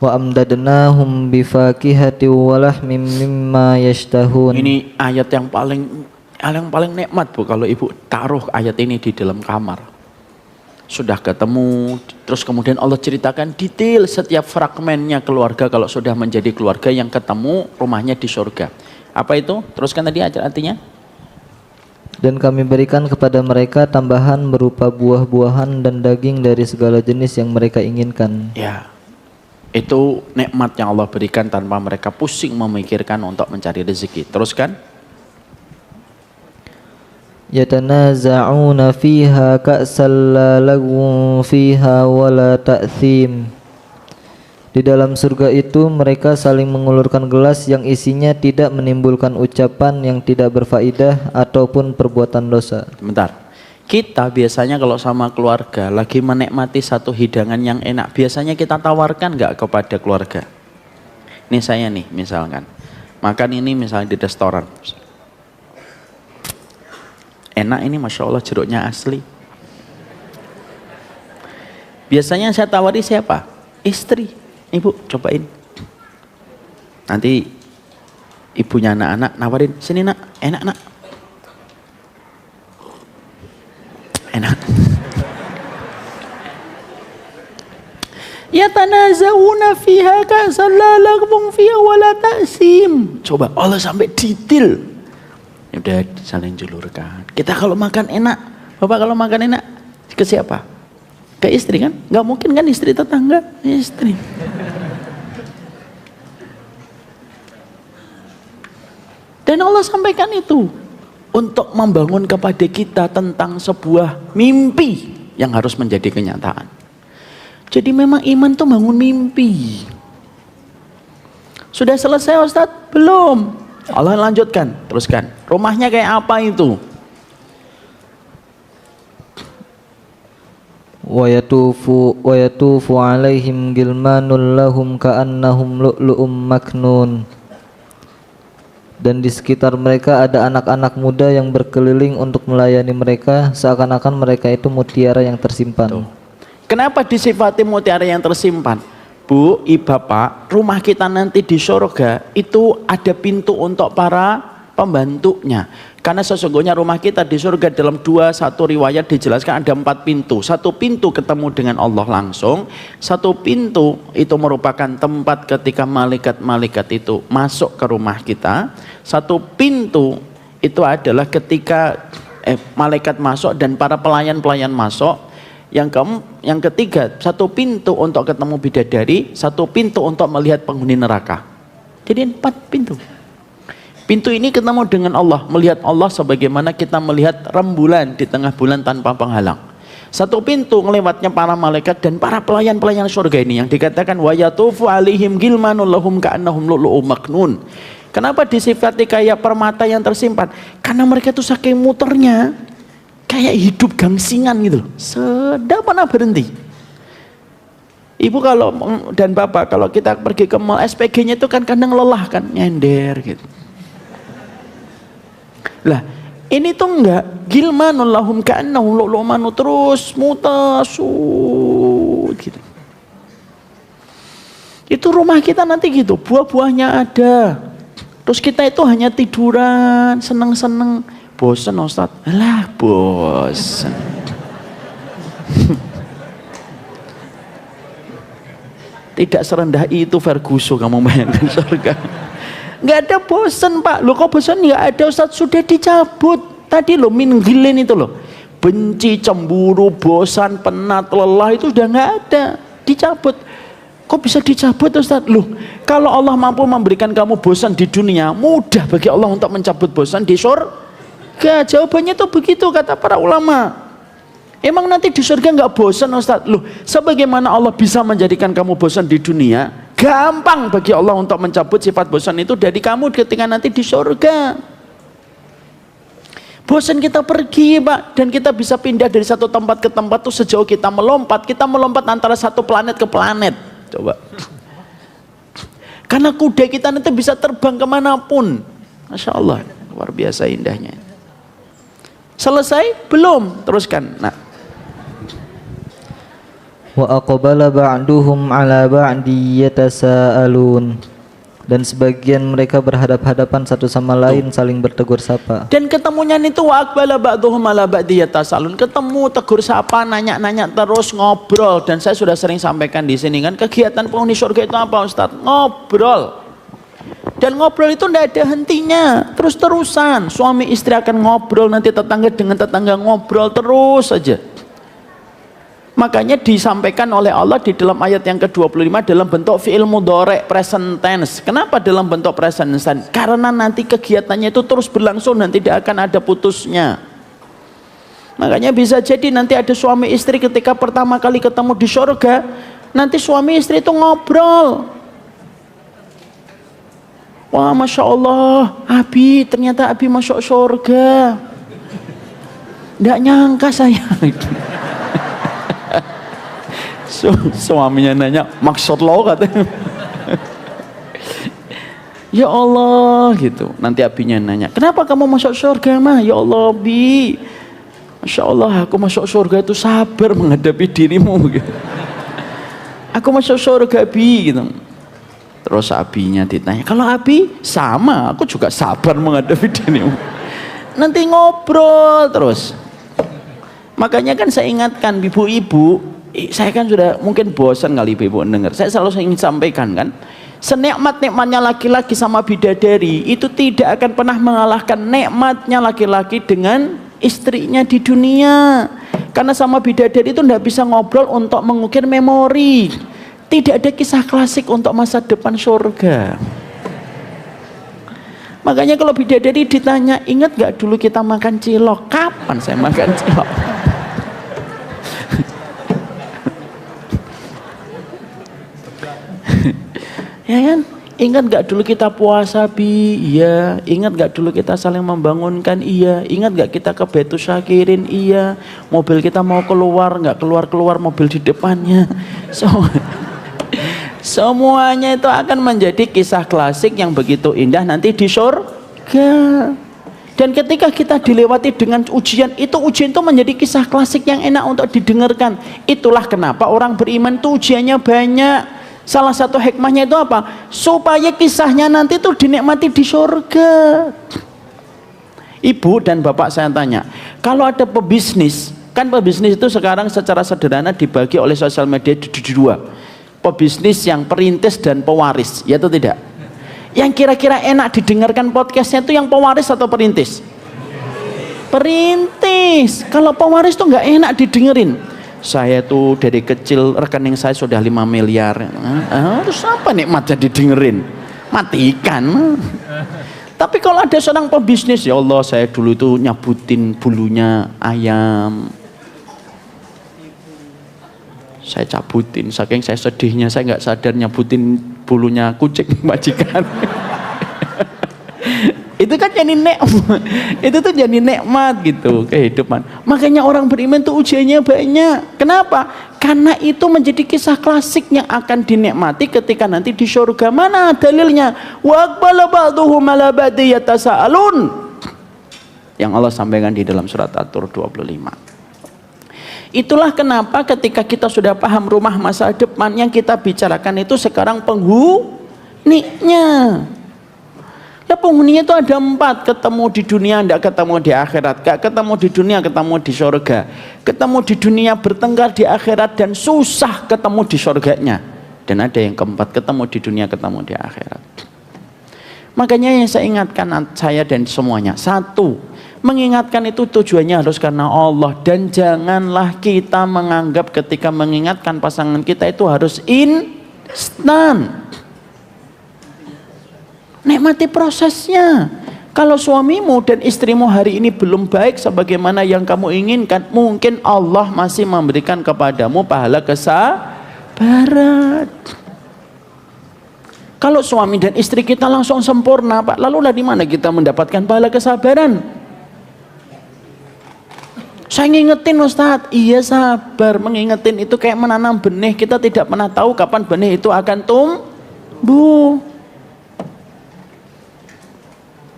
Wa amdadnahum bifakihati wa lahmim mimma yashtahun. Ini ayat yang paling nikmat Bu, kalau ibu taruh ayat ini di dalam kamar. Sudah ketemu, terus kemudian Allah ceritakan detail setiap fragmennya keluarga kalau sudah menjadi keluarga yang ketemu rumahnya di surga. Apa itu? Teruskan tadi artinya. Dan kami berikan kepada mereka tambahan berupa buah-buahan dan daging dari segala jenis yang mereka inginkan. Ya, itu nikmat yang Allah berikan tanpa mereka pusing memikirkan untuk mencari rezeki. Teruskan. Yatanaza'una fiha ka'sal la laghun fiha wala ta'thim. Di dalam surga itu mereka saling mengulurkan gelas yang isinya tidak menimbulkan ucapan yang tidak berfaedah ataupun perbuatan dosa. Bentar. Kita biasanya kalau sama keluarga lagi menikmati satu hidangan yang enak, biasanya kita tawarkan nggak kepada keluarga? Ini saya nih misalkan, makan ini misalnya di restoran. Enak ini, Masya Allah jeruknya asli. Biasanya saya tawari siapa? Istri. Ibu cobain. Nanti ibunya anak-anak nawarin, sini nak, enak nak. Enak. Yatanazawuna fiha ka'san la laghwun fiha wala ta'sim. Coba Allah sampai detail. Ya udah saling julurkan. Kita kalau makan enak, Bapak kalau makan enak ke siapa? Ke istri kan? Gak mungkin kan istri tetangga, istri. Dan Allah sampaikan itu untuk membangun kepada kita tentang sebuah mimpi yang harus menjadi kenyataan. Jadi memang iman itu bangun mimpi. Sudah selesai Ustadz? Belum. Allah lanjutkan, teruskan. Rumahnya kayak apa itu? Wa yatufu alaihim gilmanul lahum ka'annahum lu'lu'um maknun. Dan di sekitar mereka ada anak-anak muda yang berkeliling untuk melayani mereka seakan-akan mereka itu mutiara yang tersimpan. Tuh. Kenapa disifati mutiara yang tersimpan? Bu, ibu, bapak, rumah kita nanti di surga itu ada pintu untuk para pembantunya. Karena sesungguhnya rumah kita di surga dalam satu riwayat dijelaskan ada 4 pintu. Satu pintu ketemu dengan Allah langsung. Satu pintu itu merupakan tempat ketika malaikat-malaikat itu masuk ke rumah kita. Satu pintu itu adalah ketika malaikat masuk dan para pelayan-pelayan masuk. Yang ketiga, satu pintu untuk ketemu bidadari, satu pintu untuk melihat penghuni neraka. Jadi 4 pintu. Pintu ini ketemu dengan Allah, melihat Allah sebagaimana kita melihat rembulan di tengah bulan tanpa penghalang. Satu pintu melewatnya para malaikat dan para pelayan-pelayan surga ini yang dikatakan wa yatufu alaihim gilmanul lahum ka'annahum lu'lu'um maknun. Kenapa disifati kayak permata yang tersimpan? Karena mereka itu saking muternya kayak hidup gangsingan gitu loh. Sedap mana berhenti. Ibu kalau dan bapak kalau kita pergi ke mall, SPG-nya itu kan kadang lelah kan, nyender gitu. Lah, ini tuh enggak, gilmanul lahum ka'annahum lu'lu'um maknun, terus mutasud gitu. Itu rumah kita nanti gitu, buah-buahnya ada. Terus kita itu hanya tiduran, seneng-seneng. Bosen Ustaz. Alah, bosen. Tidak serendah itu Ferguson kamu bayangkan surga. Nggak ada bosen Pak. Loh kok bosen? Nggak ada Ustaz, sudah dicabut. Tadi loh minggilin itu loh. Benci, cemburu, bosan, penat, lelah itu sudah nggak ada. Dicabut. Kok bisa dicabut Ustaz? Loh, kalau Allah mampu memberikan kamu bosan di dunia, mudah bagi Allah untuk mencabut bosan di surga. Jawabannya itu begitu kata para ulama. Emang nanti di surga nggak bosan Ustaz? Loh, sebagaimana Allah bisa menjadikan kamu bosan di dunia, gampang bagi Allah untuk mencabut sifat bosan itu dari kamu ketika nanti di surga. Bosan kita pergi Pak, dan kita bisa pindah dari satu tempat ke tempat tuh sejauh kita melompat antara satu planet ke planet. Coba. Karena kuda kita nanti bisa terbang kemanapun. Masya Allah, luar biasa indahnya. Selesai? Belum. Teruskan. Nah. Wa aqbala ba'duhum 'ala ba'di yatasaalun. Dan sebagian mereka berhadap-hadapan satu sama lain saling bertegur sapa. Dan ketemunya itu wa aqbala ba'duhum 'ala ba'di yatasaalun. Ketemu, tegur sapa, nanya-nanya terus, ngobrol. Dan saya sudah sering sampaikan di sini kan, kegiatan penghuni surga itu apa Ustaz? Ngobrol. Dan ngobrol itu tidak ada hentinya, terus-terusan. Suami istri akan ngobrol, nanti tetangga dengan tetangga ngobrol terus saja. Makanya disampaikan oleh Allah di dalam ayat yang ke-25 dalam bentuk fi'il mudhari' present tense. Kenapa dalam bentuk present tense? Karena nanti kegiatannya itu terus berlangsung dan tidak akan ada putusnya. Makanya bisa jadi nanti ada suami istri ketika pertama kali ketemu di surga, nanti suami istri itu ngobrol. Wah, Masya Allah, Abi, ternyata Abi masuk surga. Nggak nyangka saya. Suaminya nanya, maksud lo katanya. Ya Allah gitu. Nanti Abinya nanya, kenapa kamu masuk surga mah? Ya Allah Bi, Masya Allah aku masuk surga itu sabar menghadapi dirimu gitu. Aku masuk surga Bi gitu. Terus Abinya ditanya, kalau Abi sama, aku juga sabar menghadapi dirimu. Nanti ngobrol terus. Makanya kan saya ingatkan ibu-ibu, saya kan sudah mungkin bosan kali ibu dengar. Saya selalu ingin sampaikan kan, senikmat-nikmatnya laki-laki sama bidadari itu tidak akan pernah mengalahkan nikmatnya laki-laki dengan istrinya di dunia. Karena sama bidadari itu tidak bisa ngobrol untuk mengukir memori. Tidak ada kisah klasik untuk masa depan surga. Makanya kalau bidadari ditanya, ingat gak dulu kita makan cilok? Kapan saya makan cilok? Ya kan? Ingat gak dulu kita puasa Bi? Iya. Ingat gak dulu kita saling membangunkan? Iya. Ingat gak kita ke Baitus Syakirin? Iya. Mobil kita mau keluar, gak keluar-keluar mobil di depannya. Semuanya itu akan menjadi kisah klasik yang begitu indah nanti di surga. Dan ketika kita dilewati dengan ujian, itu ujian itu menjadi kisah klasik yang enak untuk didengarkan. Itulah kenapa orang beriman itu ujiannya banyak. Salah satu hikmahnya itu apa? Supaya kisahnya nanti itu dinikmati di surga. Ibu dan bapak saya tanya, kalau ada pebisnis, kan pebisnis itu sekarang secara sederhana dibagi oleh sosial media di dua. Pebisnis yang perintis dan pewaris, ya atau tidak? Yang kira-kira enak didengarkan podcastnya itu yang pewaris atau perintis? Perintis. Kalau pewaris tuh nggak enak didengerin. Saya tuh dari kecil rekening saya sudah 5 miliar. Terus apa nikmatnya didengerin? Matikan. Tapi kalau ada seorang pebisnis, ya Allah saya dulu tuh nyabutin bulunya ayam. Saya cabutin, saking saya sedihnya saya nggak sadar nyabutin bulunya kucing majikan. Itu kan jadi nikmat, itu tuh jadi nikmat gitu kehidupan. Makanya orang beriman tuh ujiannya banyak. Kenapa? Karena itu menjadi kisah klasik yang akan dinikmati ketika nanti di surga. Mana dalilnya? Wa aqbala ba'duhum 'ala ba'di yatasaalun. Yang Allah sampaikan di dalam surat At-Tur 25. Itulah kenapa ketika kita sudah paham rumah masa depan, yang kita bicarakan itu sekarang penghuninya. Ya penghuninya itu ada 4, ketemu di dunia tidak ketemu di akhirat, gak ketemu di dunia ketemu di surga, ketemu di dunia bertengkar di akhirat dan susah ketemu di surganya, dan ada yang keempat, ketemu di dunia ketemu di akhirat. Makanya yang saya ingatkan saya dan semuanya, satu, mengingatkan itu tujuannya harus karena Allah, dan janganlah kita menganggap ketika mengingatkan pasangan kita itu harus instan. Nikmati prosesnya. Kalau suamimu dan istrimu hari ini belum baik sebagaimana yang kamu inginkan, mungkin Allah masih memberikan kepadamu pahala kesabaran. Kalau suami dan istri kita langsung sempurna, Pak, lalulah di mana kita mendapatkan pahala kesabaran? Saya ngingetin Ustadz, iya sabar. Mengingetin itu kayak menanam benih, kita tidak pernah tahu kapan benih itu akan tumbuh.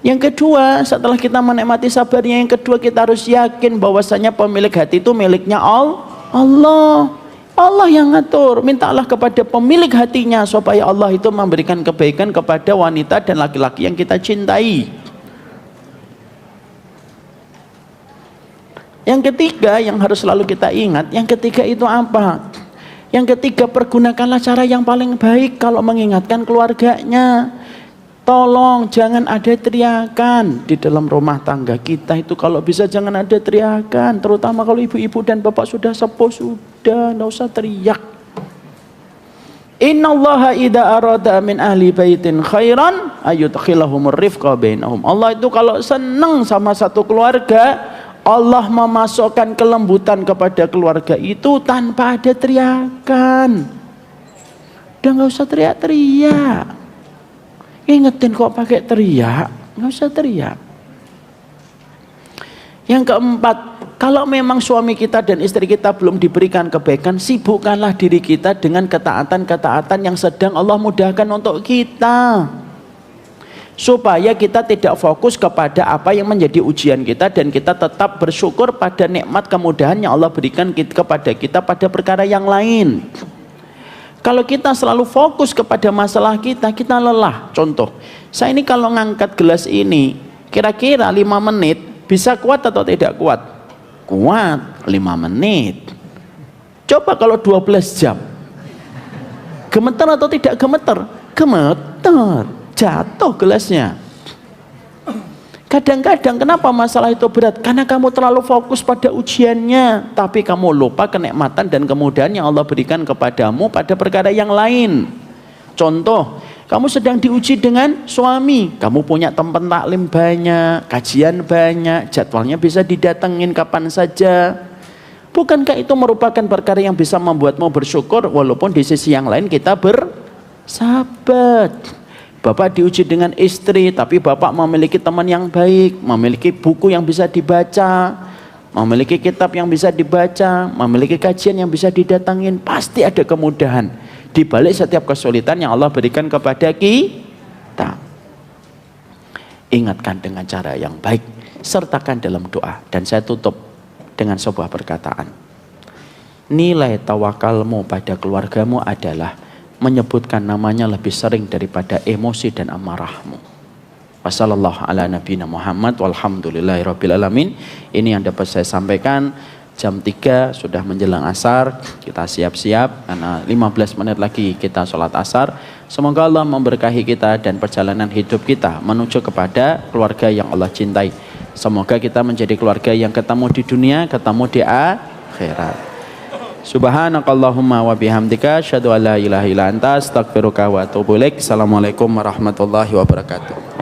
Yang kedua, setelah kita menikmati sabarnya, yang kedua kita harus yakin bahwasanya pemilik hati itu miliknya Allah. Allah yang ngatur. Mintalah kepada pemilik hatinya supaya Allah itu memberikan kebaikan kepada wanita dan laki-laki yang kita cintai. Yang ketiga yang harus selalu kita ingat, yang ketiga itu apa? Yang ketiga, pergunakanlah cara yang paling baik kalau mengingatkan keluarganya. Tolong jangan ada teriakan di dalam rumah tangga kita itu. Kalau bisa jangan ada teriakan, terutama kalau ibu-ibu dan bapak sudah sepuh, sudah nggak usah teriak. Innallaha idza arada min ahli baitin khairan ayudkhilahumur rifqa bainahum. Allah itu kalau senang sama satu keluarga, Allah memasukkan kelembutan kepada keluarga itu tanpa ada teriakan. Udah nggak usah teriak-teriak. Ingetin kok pakai teriak, nggak usah teriak. Yang keempat, kalau memang suami kita dan istri kita belum diberikan kebaikan, sibukkanlah diri kita dengan ketaatan-ketaatan yang sedang Allah mudahkan untuk kita, supaya kita tidak fokus kepada apa yang menjadi ujian kita, dan kita tetap bersyukur pada nikmat kemudahan yang Allah berikan kepada kita pada perkara yang lain. Kalau kita selalu fokus kepada masalah kita, kita lelah. Contoh, saya ini kalau ngangkat gelas ini, kira-kira 5 menit, bisa kuat atau tidak kuat? Kuat, 5 menit. Coba kalau 12 jam. Gemeter atau tidak gemeter? Gemeter, jatuh gelasnya. Kadang-kadang kenapa masalah itu berat? Karena kamu terlalu fokus pada ujiannya, tapi kamu lupa kenikmatan dan kemudahan yang Allah berikan kepadamu pada perkara yang lain. Contoh, kamu sedang diuji dengan suami, kamu punya tempat taklim banyak, kajian banyak, jadwalnya bisa didatengin kapan saja. Bukankah itu merupakan perkara yang bisa membuatmu bersyukur, walaupun di sisi yang lain kita bersahabat. Bapak diuji dengan istri, tapi bapak memiliki teman yang baik, memiliki buku yang bisa dibaca, memiliki kitab yang bisa dibaca, memiliki kajian yang bisa didatangin. Pasti ada kemudahan di balik setiap kesulitan yang Allah berikan kepada kita. Ingatkan dengan cara yang baik, sertakan dalam doa. Dan saya tutup dengan sebuah perkataan. Nilai tawakalmu pada keluargamu adalah menyebutkan namanya lebih sering daripada emosi dan amarahmu. Wassallallahu ala nabiyina Muhammad walhamdulillahirabbil alamin. Ini yang dapat saya sampaikan. Jam 3 sudah menjelang asar, kita siap-siap karena 15 menit lagi kita sholat asar. Semoga Allah memberkahi kita dan perjalanan hidup kita menuju kepada keluarga yang Allah cintai. Semoga kita menjadi keluarga yang ketemu di dunia, ketemu di akhirat. Subhanakallahumma wa bihamdika asyhadu an la ilaha illa anta astaghfiruka wa atubu ilaik. Assalamualaikum warahmatullahi wabarakatuh.